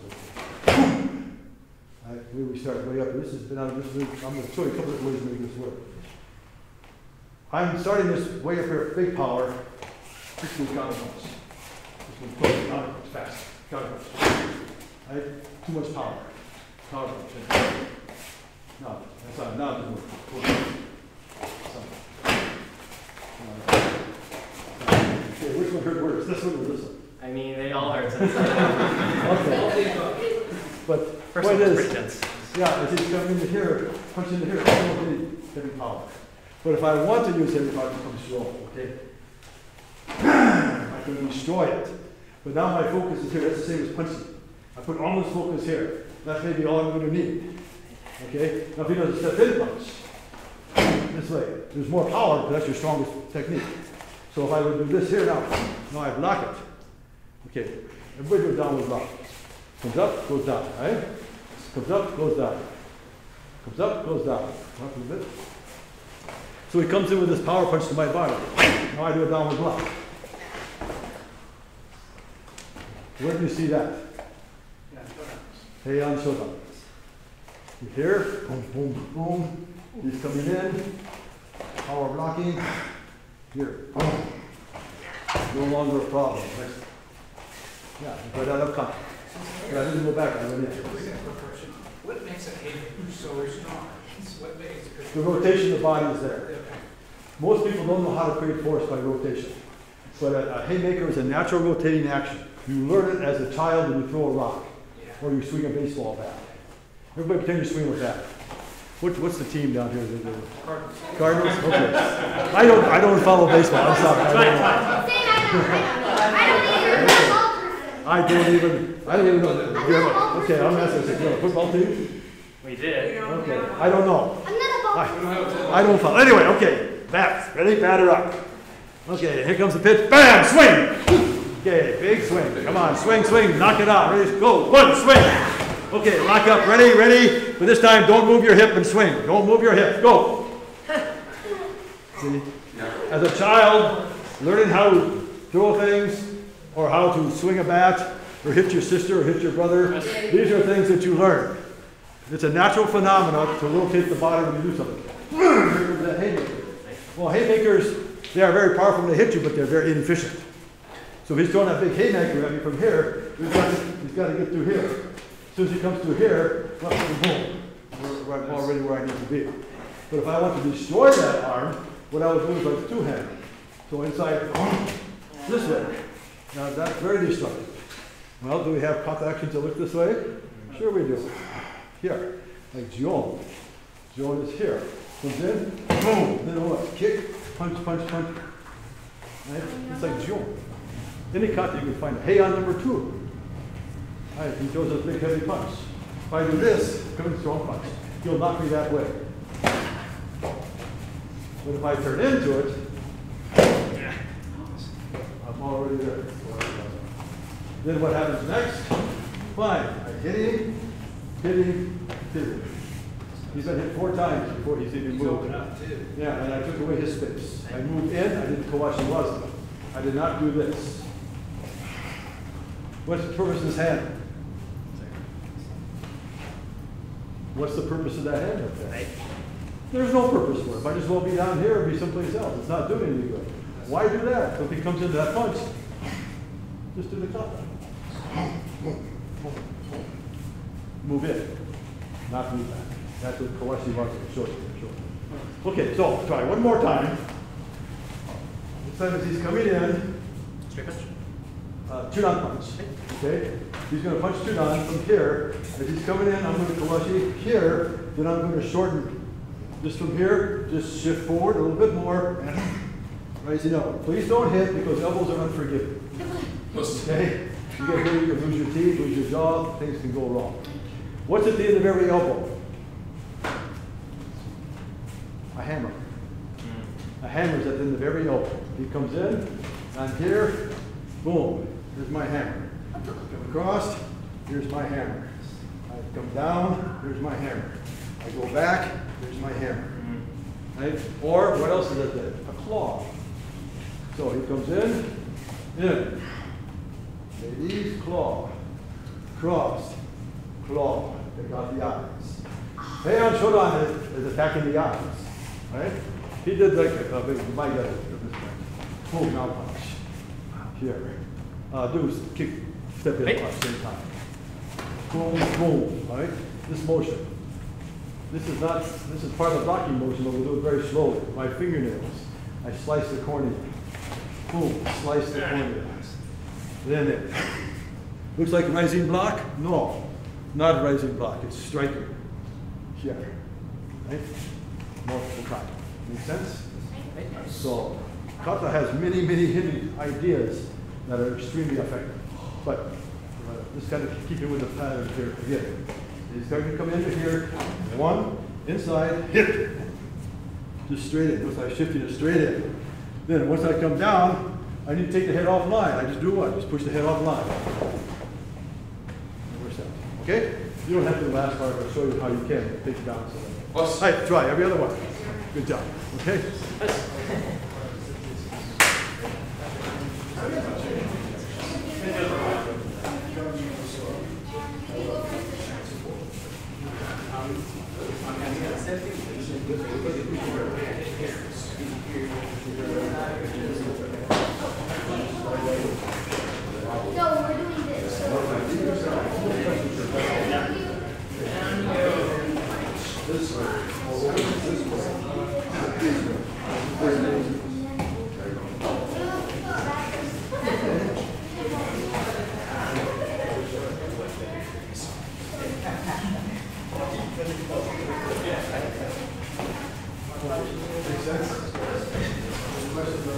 We start way up. I'm going to show you a couple of ways to make this work. I'm starting this way up here, big power. This one's counter punch. This one's counter punch, fast. Counter punch. Right? Too much power. Counter punch. No, that's not. Now it doesn't work. Okay, which one hurt worse? This one or this one? I mean, they all hurt. Okay. But First point one's is, pretty tense. yeah, it's just coming into here, punch into here, I don't need heavy power. But if I want to use heavy power, it becomes slow, okay? I can destroy it. But now my focus is here, that's the same as punching. I put all this focus here. That's maybe all I'm going to need. Okay? Now if he does a step in punch, this way, there's more power, but that's your strongest technique. So if I would do this here now I block it. Okay, everybody goes down with block. Comes up, goes down, right? Comes up, goes down. Comes up, goes down. Up a bit. So he comes in with this power punch to my body. Now I do a downward block. Where do you see that? Hey, on Shotokan. You hear? Boom, boom, boom. He's coming in. Power blocking. Here. Boom. No longer a problem. Next. Yeah, but that up top. Yeah, I didn't go back. I went in. What makes a haymaker so strong? What makes it? The rotation of the body is there. Most people don't know how to create force by rotation. But a haymaker is a natural rotating action. You learn it as a child when you throw a rock. Or you swing a baseball bat. Everybody pretend you swing with that. What's the team down here? Cardinals. Cardinals? Okay. I don't follow baseball. I'm sorry. Fine. I don't even know. Okay, I'm asking, is it a football team? We did. Okay, I don't know. I'm not a ball. I don't follow. Anyway, okay, bat, ready, batter up. Okay, here comes the pitch, bam, swing. Okay, big swing, come on, swing, swing, knock it out, ready, go, one, swing. Okay, lock up, ready, but this time don't move your hip and swing. Don't move your hip, go. See, as a child, learning how to throw things, or how to swing a bat, or hit your sister, or hit your brother, these are things that you learn. It's a natural phenomenon to rotate the body when you do something. Here's that haymaker. Well, haymakers, they are very powerful when they hit you, but they're very inefficient. So if he's throwing that big haymaker at me from here, he's got to get through here. As soon as he comes through here, boom, I'm already where I need to be. But if I want to destroy that arm, what I would do is like two-hand. So inside, this way. Now that's very destructive. Well, do we have kata actions that look this way? Sure we do. Here, like Jion. Jion is here. Comes in, boom, then what? Kick, punch, punch, punch. Right? It's like Jion. Any kata you can find. Heian number 2. Right, he throws a big heavy punch. If I do this, come in strong punch. He'll knock me that way. But if I turn into it, I'm already there. Then what happens next? Fine. I hit him, hit him, hit him. He's been hit 4 times before he's even moved. Yeah, and I took away his space. I moved in, I did kawashi waza. I did not do this. What's the purpose of this hand? What's the purpose of that hand up there? There's no purpose for it. Might as well be down here or be someplace else. It's not doing any good. Why do that? So if he comes into that punch, just do the kata. Move in, not move back. That's what kawashi waza shows you. Okay, so try one more time. This time as he's coming in, Chudan punch. Okay? He's going to punch Chudan from here. As he's coming in, I'm going to kawashi here. Then I'm going to shorten just from here. Just shift forward a little bit more. And rising up. Please don't hit because elbows are unforgiving. Okay? You get hurt, you can lose your teeth, lose your jaw. Things can go wrong. What's at the end of every elbow? A hammer. A hammer is at the end of every elbow. He comes in, I'm here, boom, here's my hammer. Come across, here's my hammer. I come down, here's my hammer. I go back, here's my hammer. Right? Or what else is it there? A claw. So he comes in, ladies, claw, cross, claw. They got the eyes. Heian Shodan is attacking the eyes. Right? He did like a big, my guy, boom, now punch. Here. Do kick, step in, punch, same time. Boom, boom, right? This motion. This is part of the blocking motion, but we'll do it very slowly. My fingernails. I slice the cornea. Boom, slice the cornea. Then it. Looks like rising block? No, not rising block, it's striking. Here. Right? Multiple times. Make sense? So, kata has many, many hidden ideas that are extremely effective. But just kind of keep it with the pattern here again. He's starting to come into here. 1, inside, hit. Just straight in. Notice I'm shifting it straight in. Then once I come down, I need to take the head off line. I just do what? Just push the head off line. Okay? You don't have to do the last part, I'll show you how you can take it down. All right, try every other one. Good job. Okay? No, we're doing Makes sense? Questions?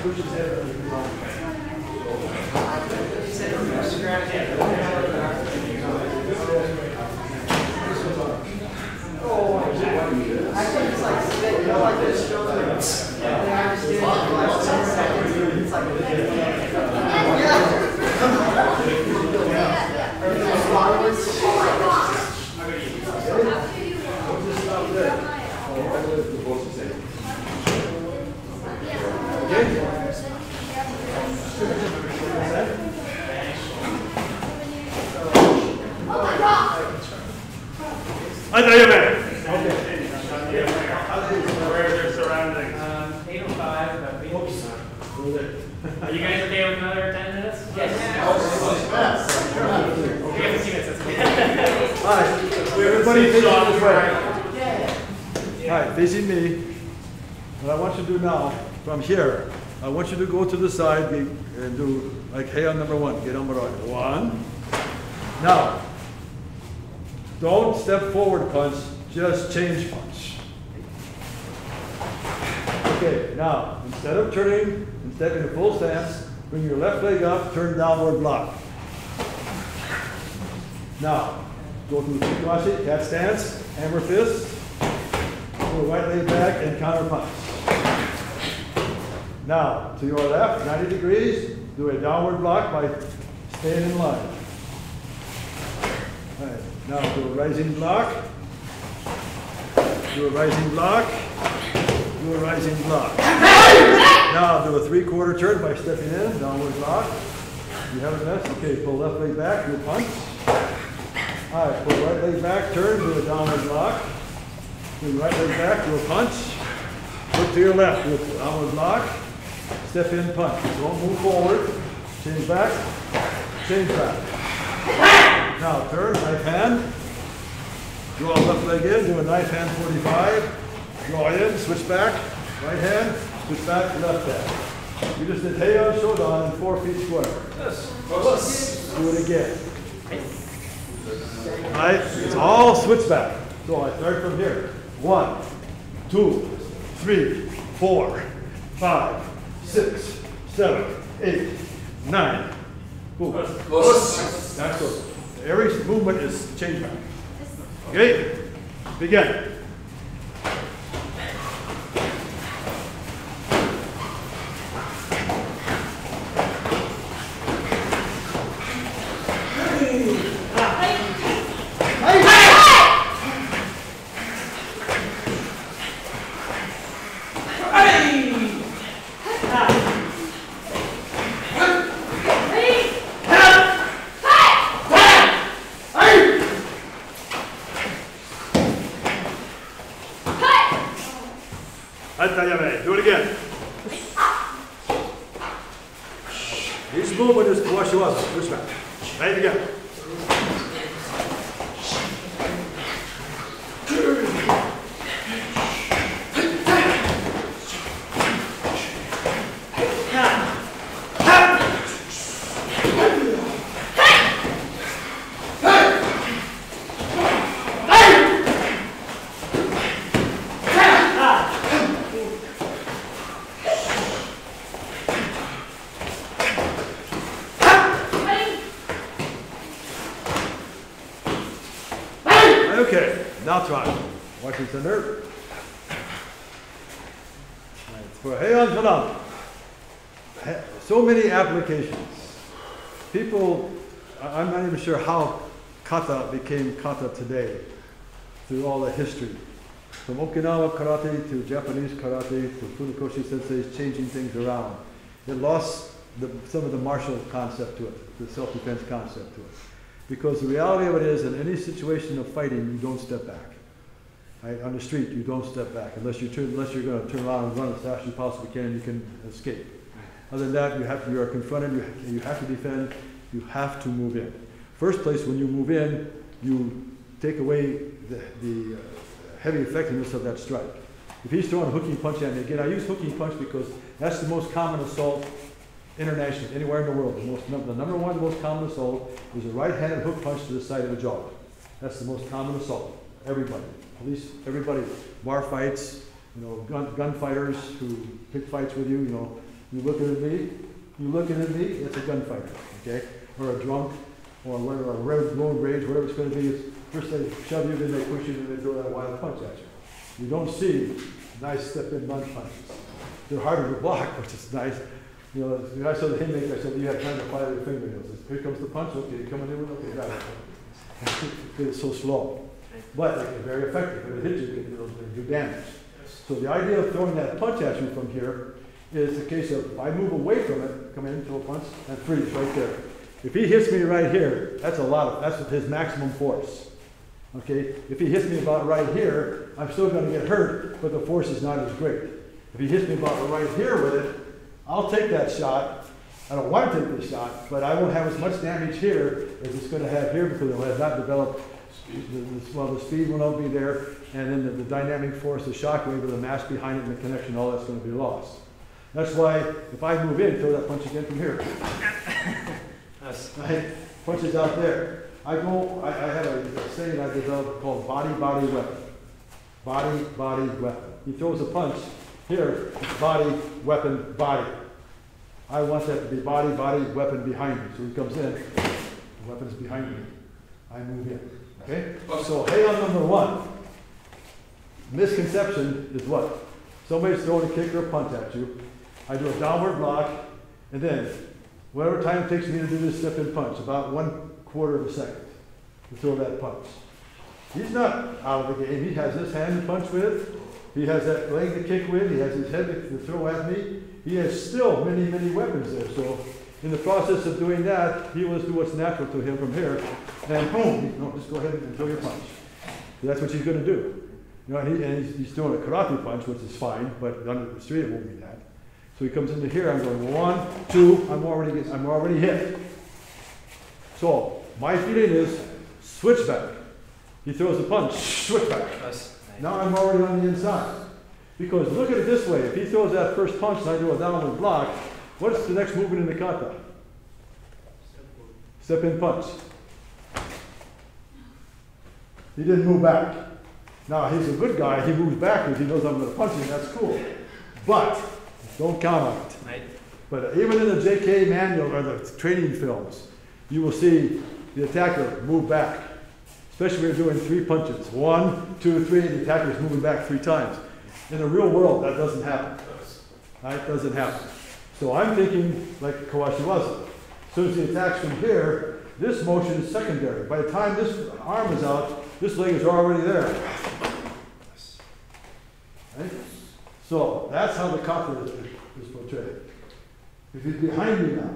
push his head up. I think it's like spit, you know, like this shows like, I just did it for the last 10 seconds. It's like, I know you, man. Where are their surroundings? 8:05, but oops. Are you guys okay with another 10 minutes? Yes. We have 15 minutes. All right, everybody facing this way. All right, facing me. What I want you to do now, from here, I want you to go to the side and do like hey on number 1. Get on the right. 1. Now, don't step forward punch, just change punch. Okay, now, instead of turning and stepping to full stance, bring your left leg up, turn downward block. Now, go to the Tsukashi, cat stance, hammer fist, pull the right leg back and counter punch. Now, to your left, 90 degrees, do a downward block by staying in line. All right, now do a rising block, do a rising block, do a rising block. Now do a 3/4 turn by stepping in, downward block. You haven't messed? Okay, pull left leg back, do a punch. All right, pull right leg back, turn, do a downward block. Do right leg back, do a punch. Look to your left, do a downward block. Step in, punch. Don't move forward. Change back, change back. Now turn, right hand. Draw left leg in, do a knife hand 45. Draw in, switch back, right hand, switch back, left hand. You just did Heian Shodan in 4 feet square. Yes. Do it again. All right, it's all switch back. So I start from here. 1, 2, 3, 4, 5, 6, 7, 8, 9. Boom. That's good. Every movement is change back. Okay? Begin. Do it again. This movement is Kawashiwaza. Push back. Right again. Okay, now try. Watch your center. Right. For Heian Shodan, so many applications. People, I'm not even sure how kata became kata today through all the history. From Okinawa karate to Japanese karate to Funakoshi senseis changing things around. It lost some of the martial concept to it, the self-defense concept to it. Because the reality of it is, in any situation of fighting, you don't step back. Right? On the street, you don't step back unless you're going to turn around and run as fast as you possibly can. You can escape. Other than that, you are confronted. You have to defend. You have to move in. First place, when you move in, you take away the heavy effectiveness of that strike. If he's throwing a hooking punch at me, again, I use hooking punch because that's the most common assault internationally, anywhere in the world. The number one most common assault is a right-handed hook punch to the side of the jaw. That's the most common assault. Everybody, police, everybody, bar fights, gunfighters who pick fights with you, You looking at me? You looking at me? It's a gunfighter, okay? Or a drunk, or whatever, a road rage, whatever it's going to be. It's first they shove you, then they push you, then they throw that wild punch at you. You don't see nice step-in lunge punches. They're harder to block, which is nice. You know, the guy saw the haymaker, I said, you have time to fire your fingernails. Here comes the punch, okay, you're coming in with, okay, got it. It's so slow. But it's very effective. When it hits you, it'll do damage. So the idea of throwing that punch at you from here is the case of, if I move away from it, come in, throw a punch, and freeze right there. If he hits me right here, that's that's his maximum force. Okay? If he hits me about right here, I'm still going to get hurt, but the force is not as great. If he hits me about right here with it, I'll take that shot. I don't want to take this shot, but I won't have as much damage here as it's going to have here because it has not developed. The speed will not be there, and then the dynamic force, the shock wave, with the mass behind it and the connection, all that's going to be lost. That's why if I move in, throw that punch again from here. Right? Punches out there. I have a saying I developed called body weapon. Body weapon. He throws a punch here, body, weapon, body. I want that to be body, weapon behind me. So he comes in, the weapon is behind me. I move in. Okay? So Heian number 1. Misconception is what? Somebody's throwing a kick or a punch at you. I do a downward block, and then whatever time it takes me to do this step-in punch, about 1/4 of a second to throw that punch. He's not out of the game. He has this hand to punch with. He has that leg to kick with. He has his head to throw at me. He has still many weapons there. So in the process of doing that, he will do what's natural to him from here. And boom, no, just go ahead and throw your punch. So that's what he's going to do. You know, and he's throwing a karate punch, which is fine, but under the street it won't be that. So he comes into here, I'm going 1, 2, I'm already hit. So my feeling is switch back. He throws a punch, switch back. Now I'm already on the inside. Because look at it this way, if he throws that first punch and I do a downward block, what's the next movement in the kata? Step in punch. He didn't move back. Now he's a good guy, he moves backwards, he knows I'm going to punch him, that's cool. But don't count on it. Right. But even in the JK manual or the training films, you will see the attacker move back. Especially when you're doing 3 punches. 1, 2, 3, the attacker is moving back 3 times. In the real world, that doesn't happen. Right? It doesn't happen. So I'm thinking like Kawashiwaza. As soon as he attacks from here, this motion is secondary. By the time this arm is out, this leg is already there. Right? So that's how the kata is portrayed. If he's behind me now,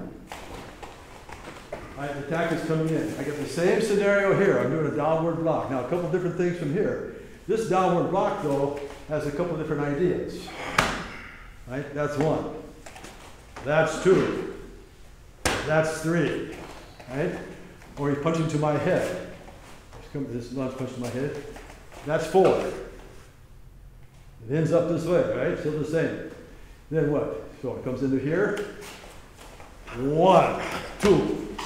the attack is coming in. I get the same scenario here. I'm doing a downward block. Now, a couple different things from here. This downward block, though, has a couple different ideas. Right? That's 1. That's 2. That's 3. Right? Or he's punching to my head. This lunge punch to my head. That's 4. It ends up this way, right? Still the same. Then what? So it comes into here. 1, 2.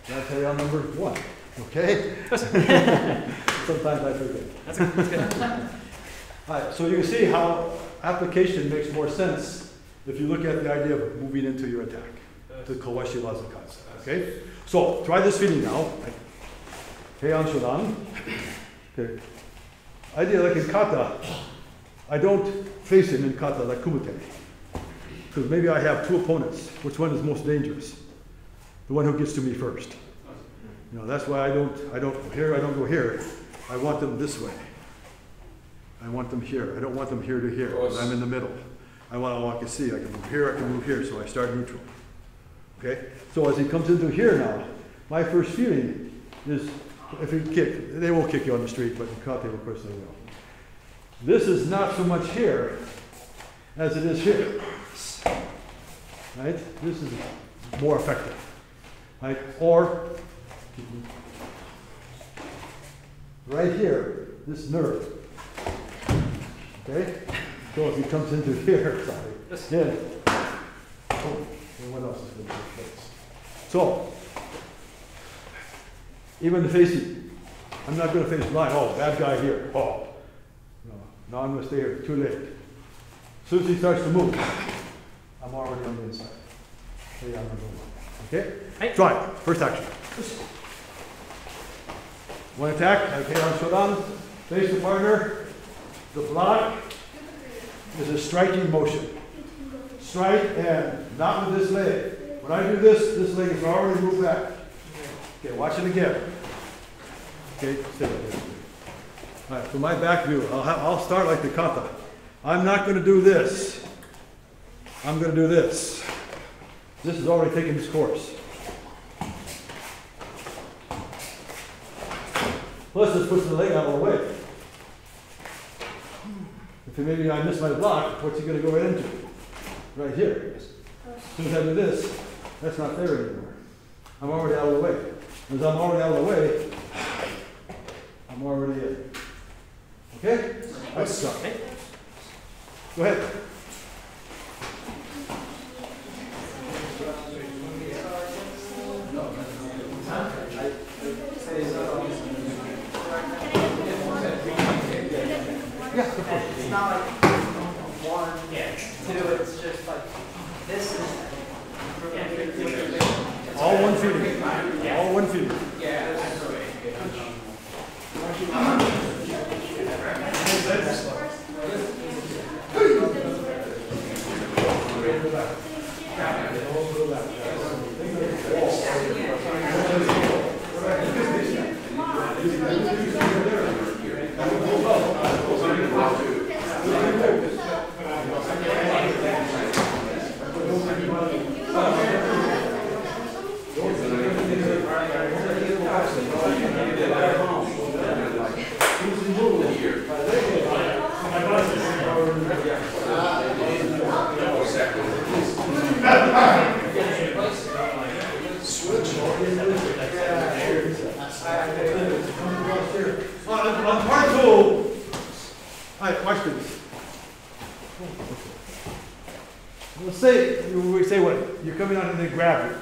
That's Heian number 1. Okay? Sometimes I forget. That's good. All right, so you can see how application makes more sense if you look at the idea of moving into your attack, the Kawashiwaza concept. Okay? So try this feeling now. Heian Shodan. Okay. Idea like in kata, I don't face him in kata like kumite. Because maybe I have 2 opponents. Which one is most dangerous? The one who gets to me first. You know, that's why I don't go here. I want them this way. I want them here. I don't want them here to here. I'm in the middle. I want to walk and see. I can move here, I can move here, so I start neutral. Okay? So as he comes into here now, my first feeling is, if he kick, they won't kick you on the street, but in karate, of course, they will. This is not so much here as it is here. Right? This is more effective. Right? Or, right here, this nerve. Okay? So if he comes into here, sorry, then, oh, and what else is going to take place? So, even the facing, I'm not going to face blind. Oh, bad guy here. Oh, no, now I'm going to stay here. Too late. As soon as he starts to move, I'm already on the inside. Okay, I'm gonna go. Okay? Hey. Try. First action. One attack. Okay, on Shodan. Face the partner. The block is a striking motion. Strike and not with this leg. When I do this, this leg is already moved back. Okay, watch it again. Okay, stay like this. All right, for my back view, I'll start like the kata. I'm not going to do this. I'm going to do this. This is already taking its course. Plus, this puts the leg out of the way. If maybe I miss my block, what's he going to go right into? Right here. As soon as I do this, that's not there anymore. I'm already out of the way. As I'm already out of the way, I'm already in. Okay? Let's start. Go ahead. Yeah, of course. It's not like 1, 2, it's just like this is. All one feeling. All one feeling. Yeah. On part 2, all right, questions? Let's say, we say what? You're coming out and they grab you.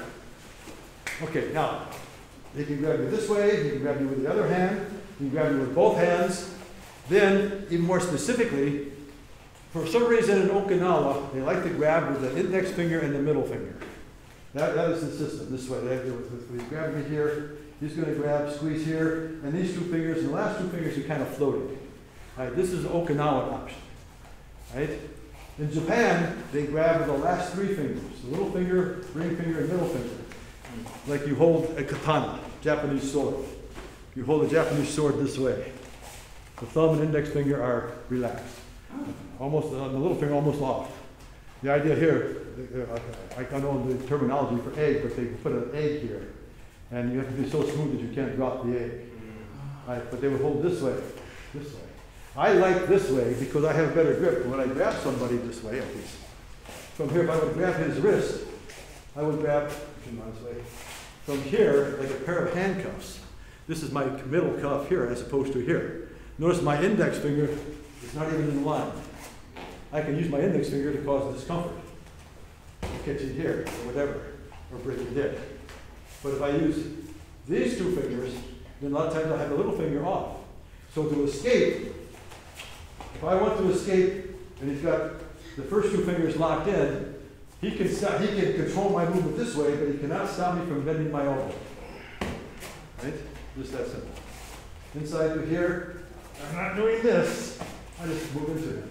Okay, now, they can grab you this way, they can grab you with the other hand, they can grab you with both hands. Then, even more specifically, for some reason in Okinawa, they like to grab with the index finger and the middle finger. That is the system, this way. He's grabbing me here, he's going to grab, squeeze here, and these 2 fingers, and the last 2 fingers are kind of floating. All right, this is the Okinawa option. Right? In Japan, they grab with the last 3 fingers, the little finger, ring finger, and middle finger. Like you hold a katana, Japanese sword. You hold a Japanese sword this way. The thumb and index finger are relaxed. Almost, the little finger almost off. The idea here, I don't know the terminology for egg, but they put an egg here. And you have to be so smooth that you can't drop the egg. Right, but they would hold this way, this way. I like this way because I have better grip. When I grab somebody this way, at least. From here, if I would grab his wrist, I would grab, this way, from here, like a pair of handcuffs. This is my middle cuff here as opposed to here. Notice my index finger is not even in line. I can use my index finger to cause discomfort. Catch it here, or whatever, or break it there. But if I use these 2 fingers, then a lot of times I have the little finger off. So to escape, if I want to escape, and he's got the first 2 fingers locked in, he can control my movement this way, but he cannot stop me from bending my elbow. Right? Just that simple. Inside to here, I'm not doing this. I just move into it.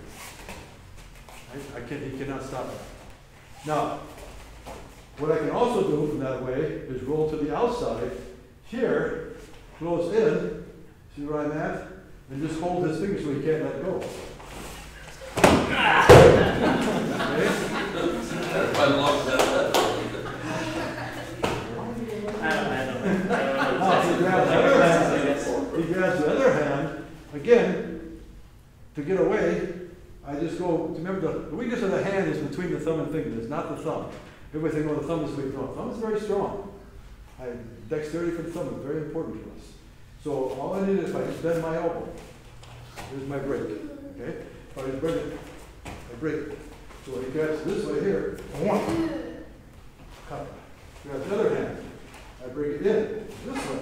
He cannot stop it. Now, what I can also do from that way is roll to the outside. Here, close in, see where I'm at? And just hold his finger so he can't let go. Okay? I love that. He grabs the other hand. Again, to get away, I just go, remember the weakness of the hand is between the thumb and finger, it's not the thumb. Everybody think, oh, the thumb is weak. No, the thumb is very strong. Dexterity for the thumb is very important to us. So all I need is if I just bend my elbow, here's my break. Okay? If I just bend it, I break it. So when he grabs this way here, cut. Grab the other hand, I break it in this way.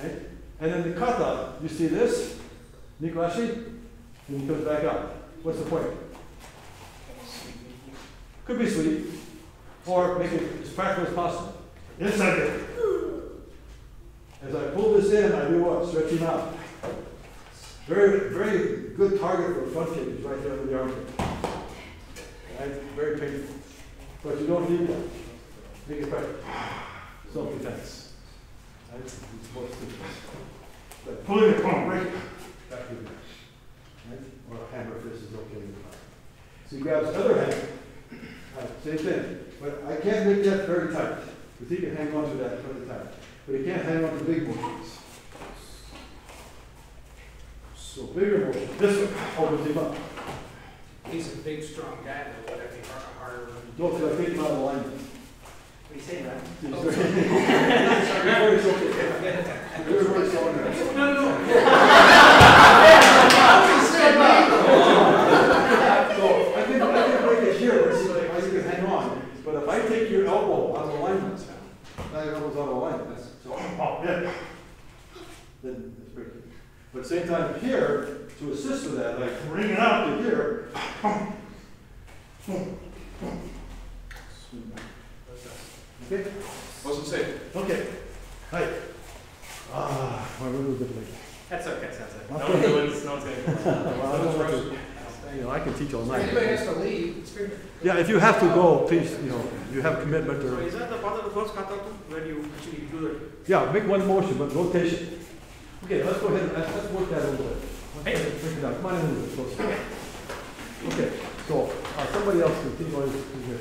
Right? And then the kata, you see this? Nikoashi? And he comes back up. What's the point? Could be sweet, or make it as practical as possible. Inside it. As I pull this in, I do what? Stretch him out. Very, very good target for a front kick is right there under the armpit. Right? Very painful. But you don't need that. Make it practical. Self-defense. Right? You're supposed to. Like pulling it, boom, break it. Back to the back. Right? Or a hammer fist is okay. So you grab his other hand. Same thing. But I can't make that very tight. Because he can hang on to that pretty tight. But he can't hang on to big motions. So bigger motion. This one opens him up. He's a big, strong guy, though. Would that be harder? Don't feel like taking him out of alignment. What do you say, man? Very okay. You're very strong there. No. So I can break it here, I can hang on. But if I take your elbow out of alignment, now your elbow's out of alignment. So, yeah. Then it's breaking. But at the same time here, to assist with that, like bring it out to here. Okay? Wasn't safe. Okay. Hi. My room was a bit late. That's okay, Sensei. No Okay. one's going Well, I don't want to, I can teach all If night. anybody has to leave, it's good. Yeah, if you have to go, please, you have commitment So or, is that the part of the first kata too, where you actually do the? yeah, make one motion, but rotation. Okay, let's go ahead, let's work that a little bit. Break it down, come on in a little bit closer. Okay, so, somebody else can keep on here.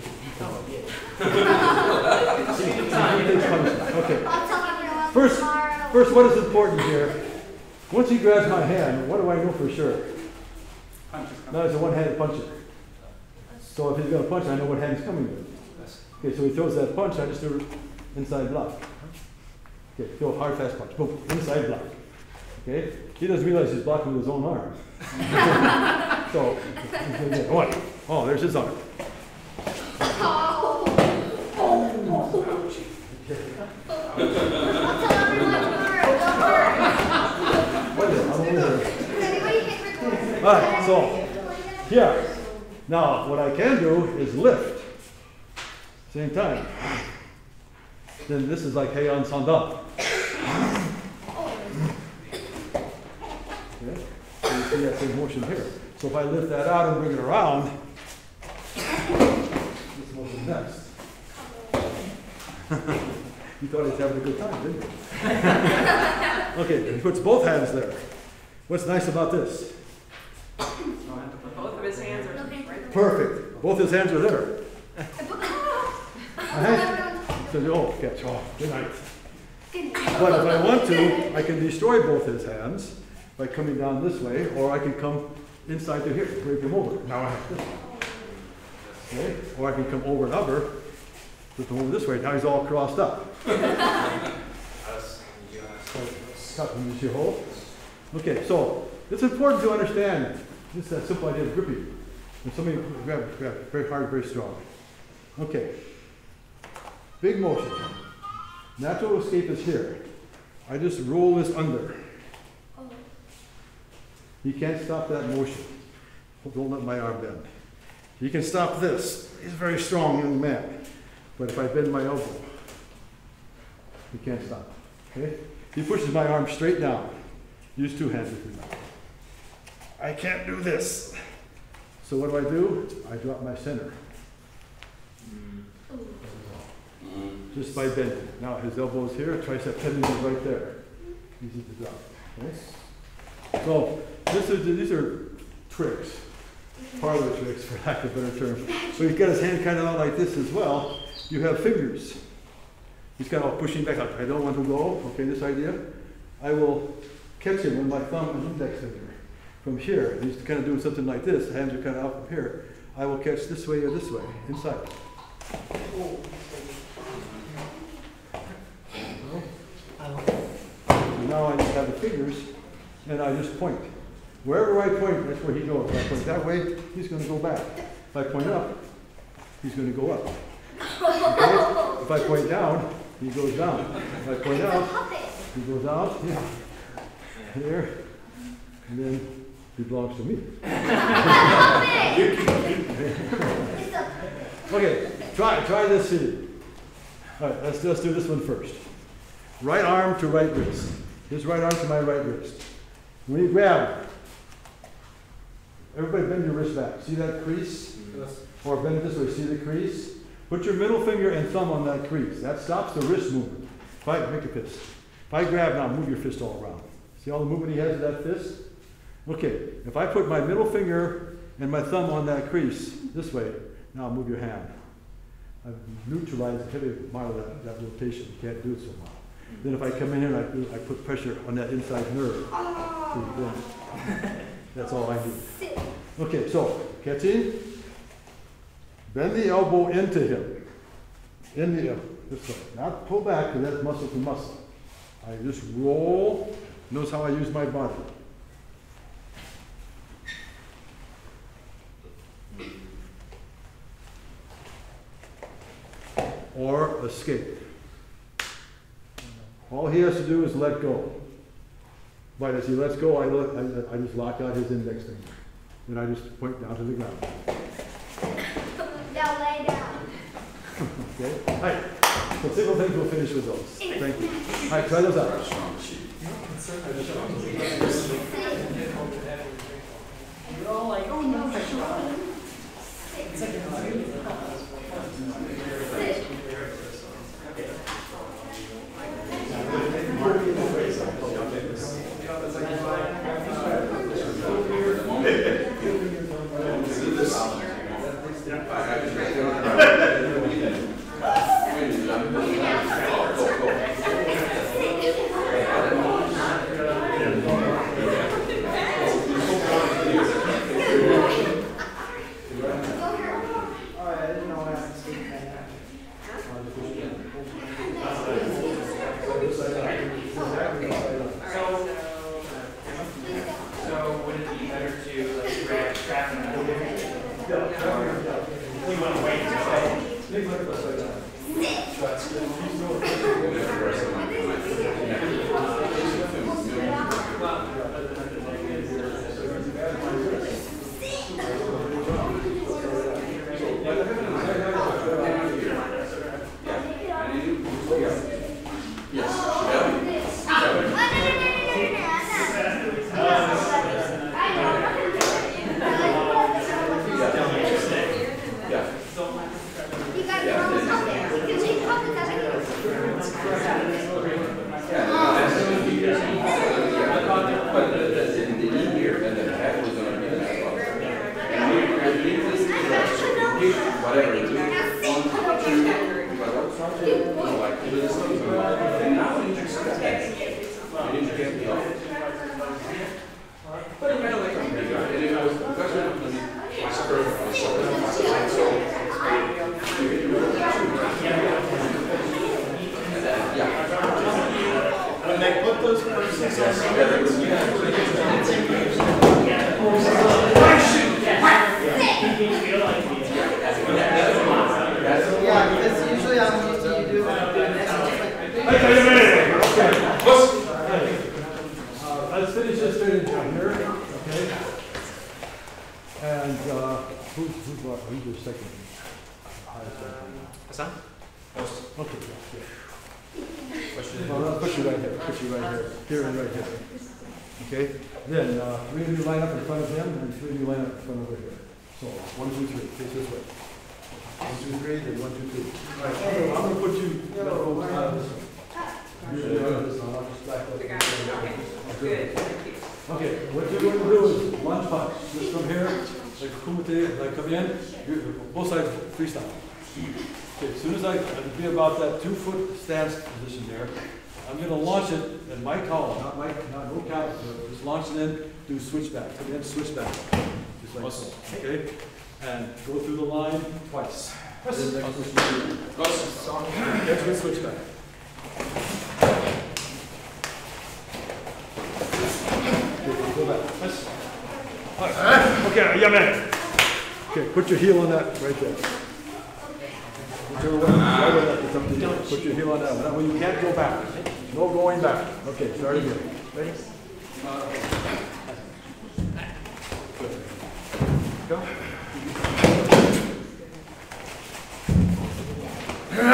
Okay, I'll tell everyone First- tomorrow. first, what is important here? Once he grabs my hand, what do I know for sure? Now it's a one-handed puncher. So if he's going to punch, I know what hand he's coming with. Okay, so he throws that punch, I just do inside block. Okay, throw a hard, fast punch. Boom, inside block. Okay? He doesn't realize he's blocking with his own arm. So, he's going to get one. Oh, there's his arm. Oh. I'll tell everyone tomorrow. Don't worry. What is it? I'm over there. Does anybody hit record? All right, so, here. Now, what I can do is lift. Same time. Then this is like Heian Sandan. Okay? So you see that same motion here. So if I lift that out and bring it around, this motion next. You thought he was having a good time, didn't you? Okay, he puts both hands there. What's nice about this? Both of his hands are right there. Perfect. Both his hands are there. So, oh, catch. Oh, good night. But if I want to, I can destroy both his hands by coming down this way, or I can come inside to here, break him over. Now I have this. Okay? Or I can come over and over, flip him over this way. Now he's all crossed up. Cut and use your hold. Okay, so it's important to understand this simple idea of gripping. When somebody grab very hard, very strong. Okay. Big motion. Natural escape is here. I just roll this under. He can't stop that motion. Don't let my arm bend. He can stop this. He's a very strong young man. But if I bend my elbow, he can't stop. Okay? He pushes my arm straight down. Use two hands with me now. I can't do this. So what do? I drop my center. Just by bending. Now his elbow is here, tricep tendon is right there. Easy to drop. Okay? So these are tricks, parlor tricks for lack of a better term. So he's got his hand kind of out like this as well. You have fingers. He's kind of pushing back up. I don't want to go. Okay, this idea. I will catch him with my thumb and index finger. From here, he's kind of doing something like this. Hands are kind of out from here. I will catch this way or this way, inside. And now I just have the fingers, and I just point. Wherever I point, that's where he goes. If I point that way, he's going to go back. If I point up, he's going to go up. Okay? If I point down, he goes down. If I point out, he goes out, yeah, there, and then he belongs to me. Okay, try this seated. All right, let's do this one first. Right arm to right wrist. His right arm to my right wrist. When you grab, everybody bend your wrist back. See that crease? Yes. Or bend it this way, see the crease? Put your middle finger and thumb on that crease. That stops the wrist movement. If I make a fist. If I grab now, move your fist all around. See all the movement he has with that fist? Okay, if I put my middle finger and my thumb on that crease this way, now move your hand. I've neutralized the heavy part of that rotation. You can't do it so well. Then if I come in here and I put pressure on that inside nerve. That's all I do. Okay, so, catch in. Bend the elbow into him. In the elbow. This way. Not pull back, because that's muscle to muscle. I just roll. Notice how I use my body. Or escape. All he has to do is let go. But as he lets go, I just lock out his index finger. Then I just point down to the ground. Now lay down. Okay? All right. So simple things, we'll finish with those. Thank you. All right, try those out. You're all like, oh no, Let's finish this finish down here, okay? And who's your second? Hassan? Okay, yeah. Well, put you right here, here and right here. Okay? Then three of you line up in front of him, and three of you line up in front over here. So 1, 2, 3, face this way. 1, 2, 3, then 1, 2, 3. All right, I'm going to put you this way. Okay, what you're going to do is lunge punch. Just from here, like kumite, like come in, both sides freestyle. Okay, as soon as I be about that 2-foot stance position there, I'm going to launch it in my column, not no count, just launch it in, do switch back, and then switch back. Just like so. Okay? And go through the line twice. Then next switch back. Go back. Okay, yeah, man. Okay, put your heel on that right there. Whichever way, right or left, it's up to you. Put your heel on that one. That way you can't go back. No going back. Okay, start again. Ready? Go. Okay,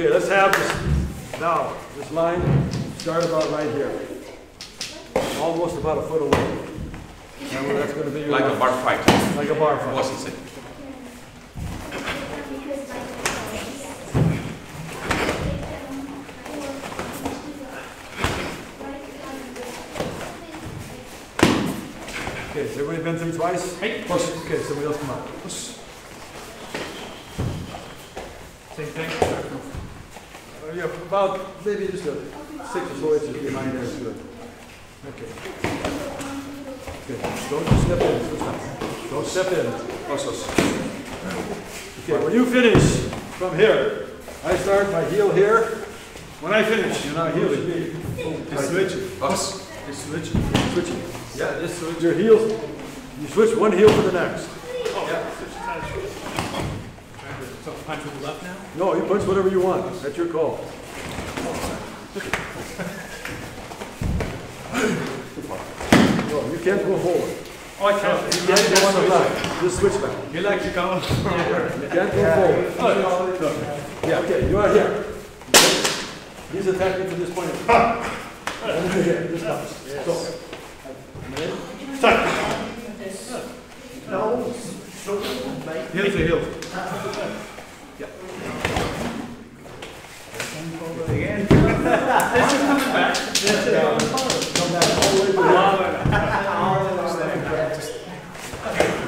let's have this now. This line start about right here, almost about a foot away. Remember, that's going to be your Like line. a bar fight. Like a bar fight. What's it say? Okay, has everybody been through twice? Hey. Okay, somebody else come on. Same thing. Yeah, about maybe just a 6 or so inches behind there is good. Okay. Good. Don't step in. Don't step in. Okay, when you finish from here, I start my heel here. When I finish, you're not healing me. Just switch it. Us. Just switch it. Switch it. Yeah, just switch your heels. You switch one heel to the next. Oh, yeah. So punch with the left now? No, you punch whatever you want. That's your call. No, you can't go forward. Oh, I can't. You can't go on the left. Just switch back. You like to go? You can't go forward. Yeah, okay, you are here. He's attacking from this point. And here, this punch. So. No. Heels to heels. Again. This is coming back. Come back all the way to the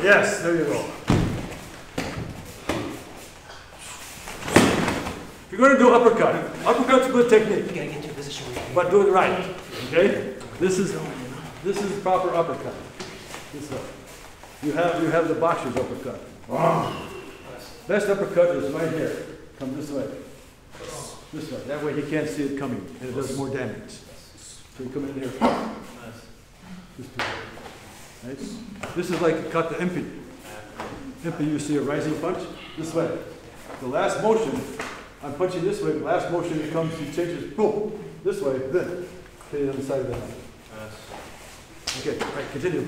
Yes, there you go. If you're going to do uppercut, uppercut's a good technique. You gotta get to a position where But do it right, okay? This is proper uppercut. This way. You have the boxer's uppercut. Best uppercut is right here. Come this way. This way. That way he can't see it coming, and it does more damage. So you come in here. This way. Right? This is like a cut to MP. MP, you see a rising punch. This way. The last motion, I'm punching this way. The last motion, he comes, he changes. Boom. This way. Then. Okay, on the side of the hand. Okay, right, continue.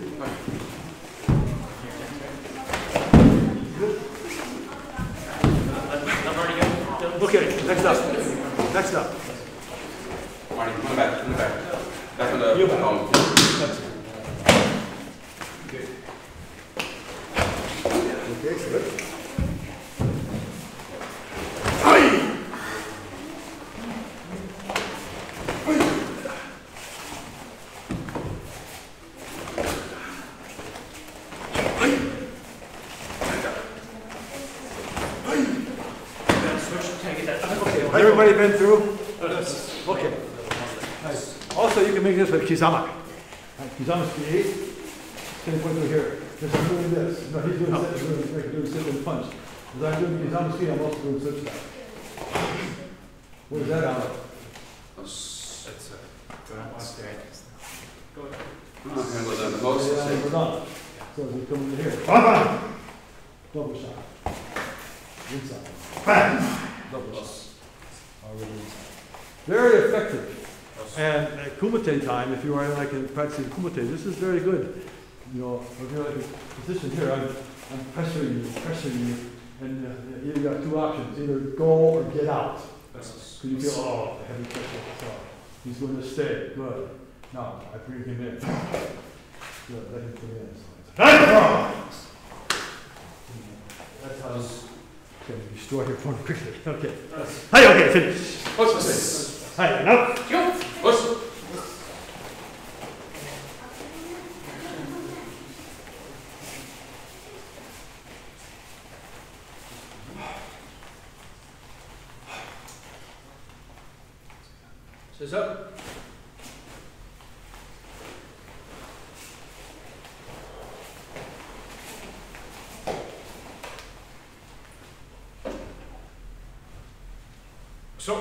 Okay, next up. Next up. Marty, come back. Back on the You back. column. Okay, good. Everybody been through? Okay. Nice. Also, you can make this with Kizama. Kizama speed. Can put it here. Because I'm doing this. No, he's doing sit and punch. As I'm doing Kizama speed, I'm also doing switch back. What is that out of? Handle the most. Yeah, we're done. So we come in here. Bam! Double shot. Inside. Bam! Double shot. Already inside. Very effective. And at kumite time, if you are like practicing kumite, this is very good. You know, if you're like a position here, I'm pressuring you, and you got two options: either go or get out. So you feel, oh, heavy pressure. So he's going to stay. Good. Now I bring him in. Good. Let him come in. That's how. Okay, restore your form quickly. Okay. Hi. Okay. Finish. What's this? Hi. Now. What's Says up. So.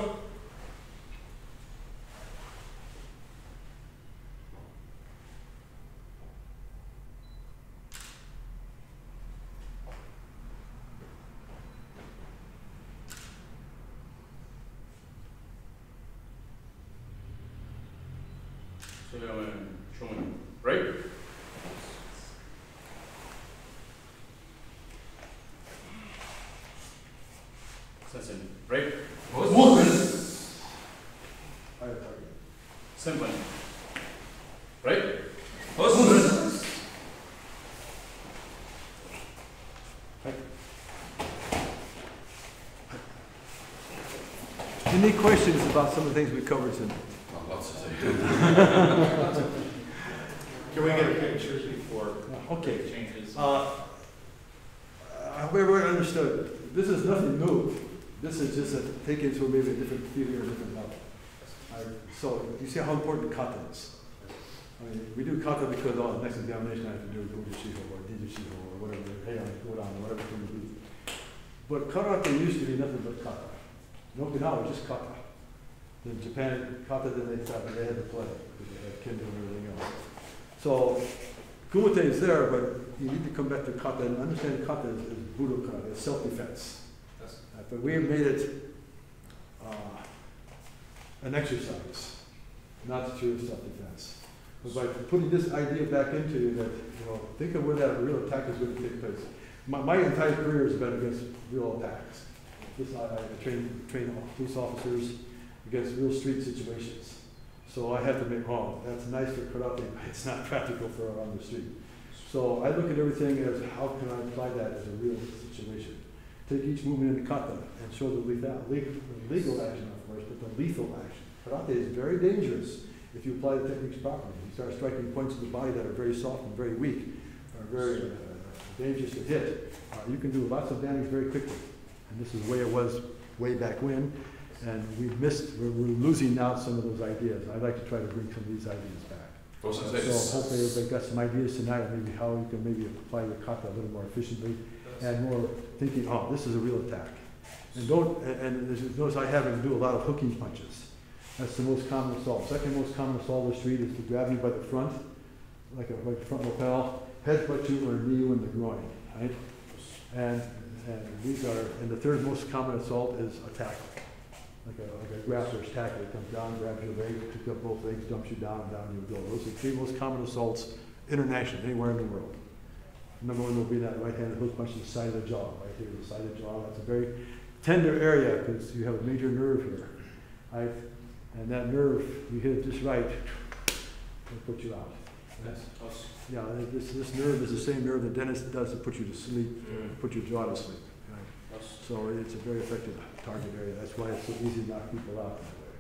showing, right? That's in. Right? Simple. Right? Any questions about some of the things we covered tonight? Lots to say. Can we get a picture before Okay. it changes? However I understood, this is nothing new. This is just taking it to maybe a different theory or a different level. So you see how important kata is. I mean, we do kata because the next examination I have to do Budo Shiho or Diju Shiho or whatever, hey, I'm going on, whatever it's going to be. But karate used to be nothing but kata. In Okinawa was just kata. In Japan, kata then they started, they had to play because they had kendo and everything else. So kumite is there, but you need to come back to kata and understand kata is Budo karate, it's self-defense. But we have made it an exercise, not true self-defense. But by putting this idea back into you that, think of where that real attack is going to take place. My entire career has been against real attacks. I train police officers against real street situations. So I have to make wrong. That's nice for karate, but it's not practical for on the street. So I look at everything as how can I apply that as a real situation. Take each movement in the kata and show the legal action, of course, but the lethal action. Karate is very dangerous if you apply the techniques properly. You start striking points of the body that are very soft and very weak, are very dangerous to hit. You can do lots of damage very quickly. And this is the way it was way back when. And we're losing out some of those ideas. I'd like to try to bring some of these ideas back. So hopefully everybody got some ideas tonight, maybe how you can maybe apply the kata a little more efficiently and more thinking, oh, this is a real attack. And notice I happen to do a lot of hooking punches. That's the most common assault. Second most common assault on the street is to grab you by the front, like a front lapel, headbutt you or knee you in the groin, right? And the third most common assault is a tackle. Like a grappler's tackle. It comes down, grabs your leg, picks up both legs, dumps you down, and down you go. Those are the three most common assaults internationally, anywhere in the world. Number one will be that right-handed hook punch to the side of the jaw, right here, the side of the jaw. That's a very tender area because you have a major nerve here, right? And that nerve, you hit it just right, it'll put you out. Right? Yeah, this nerve is the same nerve the dentist does to put you to sleep, put your jaw to sleep. Right? So it's a very effective target area. That's why it's so easy to knock people out that way.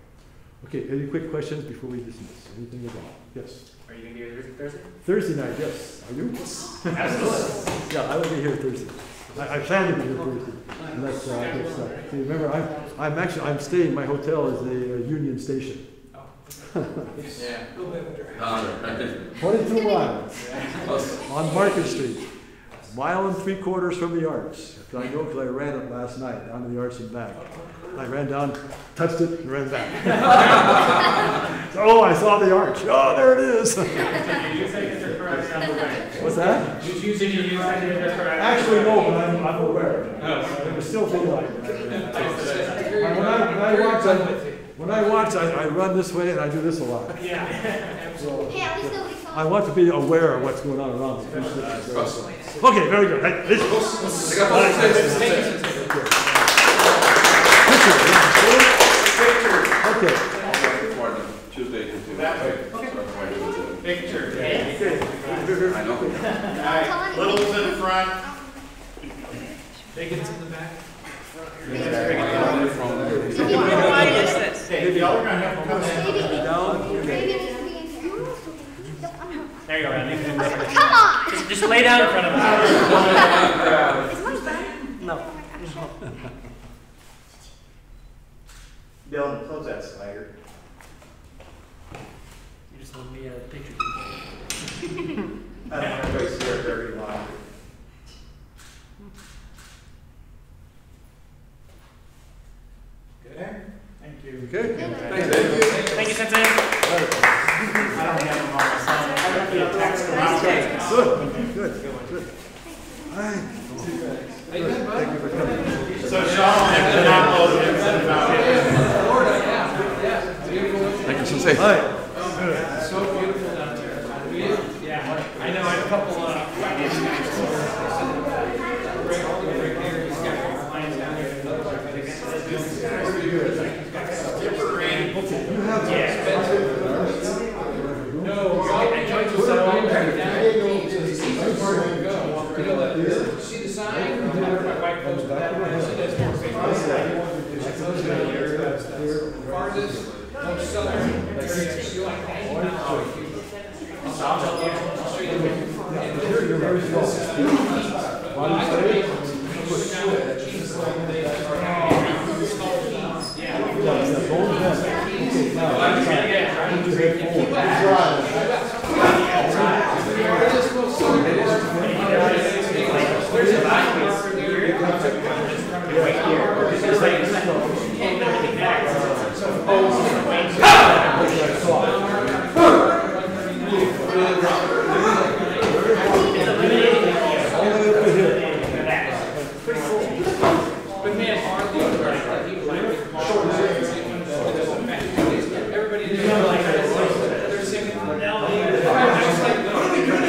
Okay, any quick questions before we dismiss? Anything at all? Yes? Are you going to be here Thursday? Thursday night, yes. Are you? Absolutely. Yeah, I will be here Thursday. I plan to be here Thursday. And that's good stuff. See, remember, I'm staying. My hotel is a Union Station. Yeah. 22 miles on Market Street. Mile and 3/4 from the arch. I know because I ran it last night down to the arch and back. I ran down, touched it, and ran back. Oh, I saw the arch. Oh, there it is. Did you use signature correct on the way? What's that? Did you use signature correct? Actually, no, but I'm aware. It was still feel like when I watch, I run this way and I do this a lot. Yeah. So, Hey, at least nobody saw I want to be aware of what's going on around me. Okay, very good. Hey, this Okay. Tuesday to Picture. I know. Little's in front. Biggins in the back. Hey, y'all are gonna have to come in. Maybe it needs to be in here. There you go, Randy. Come on! Just lay down in front of us. Is mine bad? No. Dylan, close that slider. You just want me a picture. I don't want everybody to stare very long. Good. Thank you. Okay. Thank you, Sensei. I don't have them on my phone. I don't need a text around. Good. All right. Thank you for coming. So Sean, have to download it and send it out. Thank you, Sensei. All right. So beautiful down there. Yeah, I know. I have a couple clients down there. Okay, you have No, I joined the side down. See the sign? My wife goes to that. She does more farthest, no southern area. You like hanging out. I'll show you. here, you're very slow. Well, I could be push down the cheese like they are small keys. Yeah. Okay, now, Yeah, right.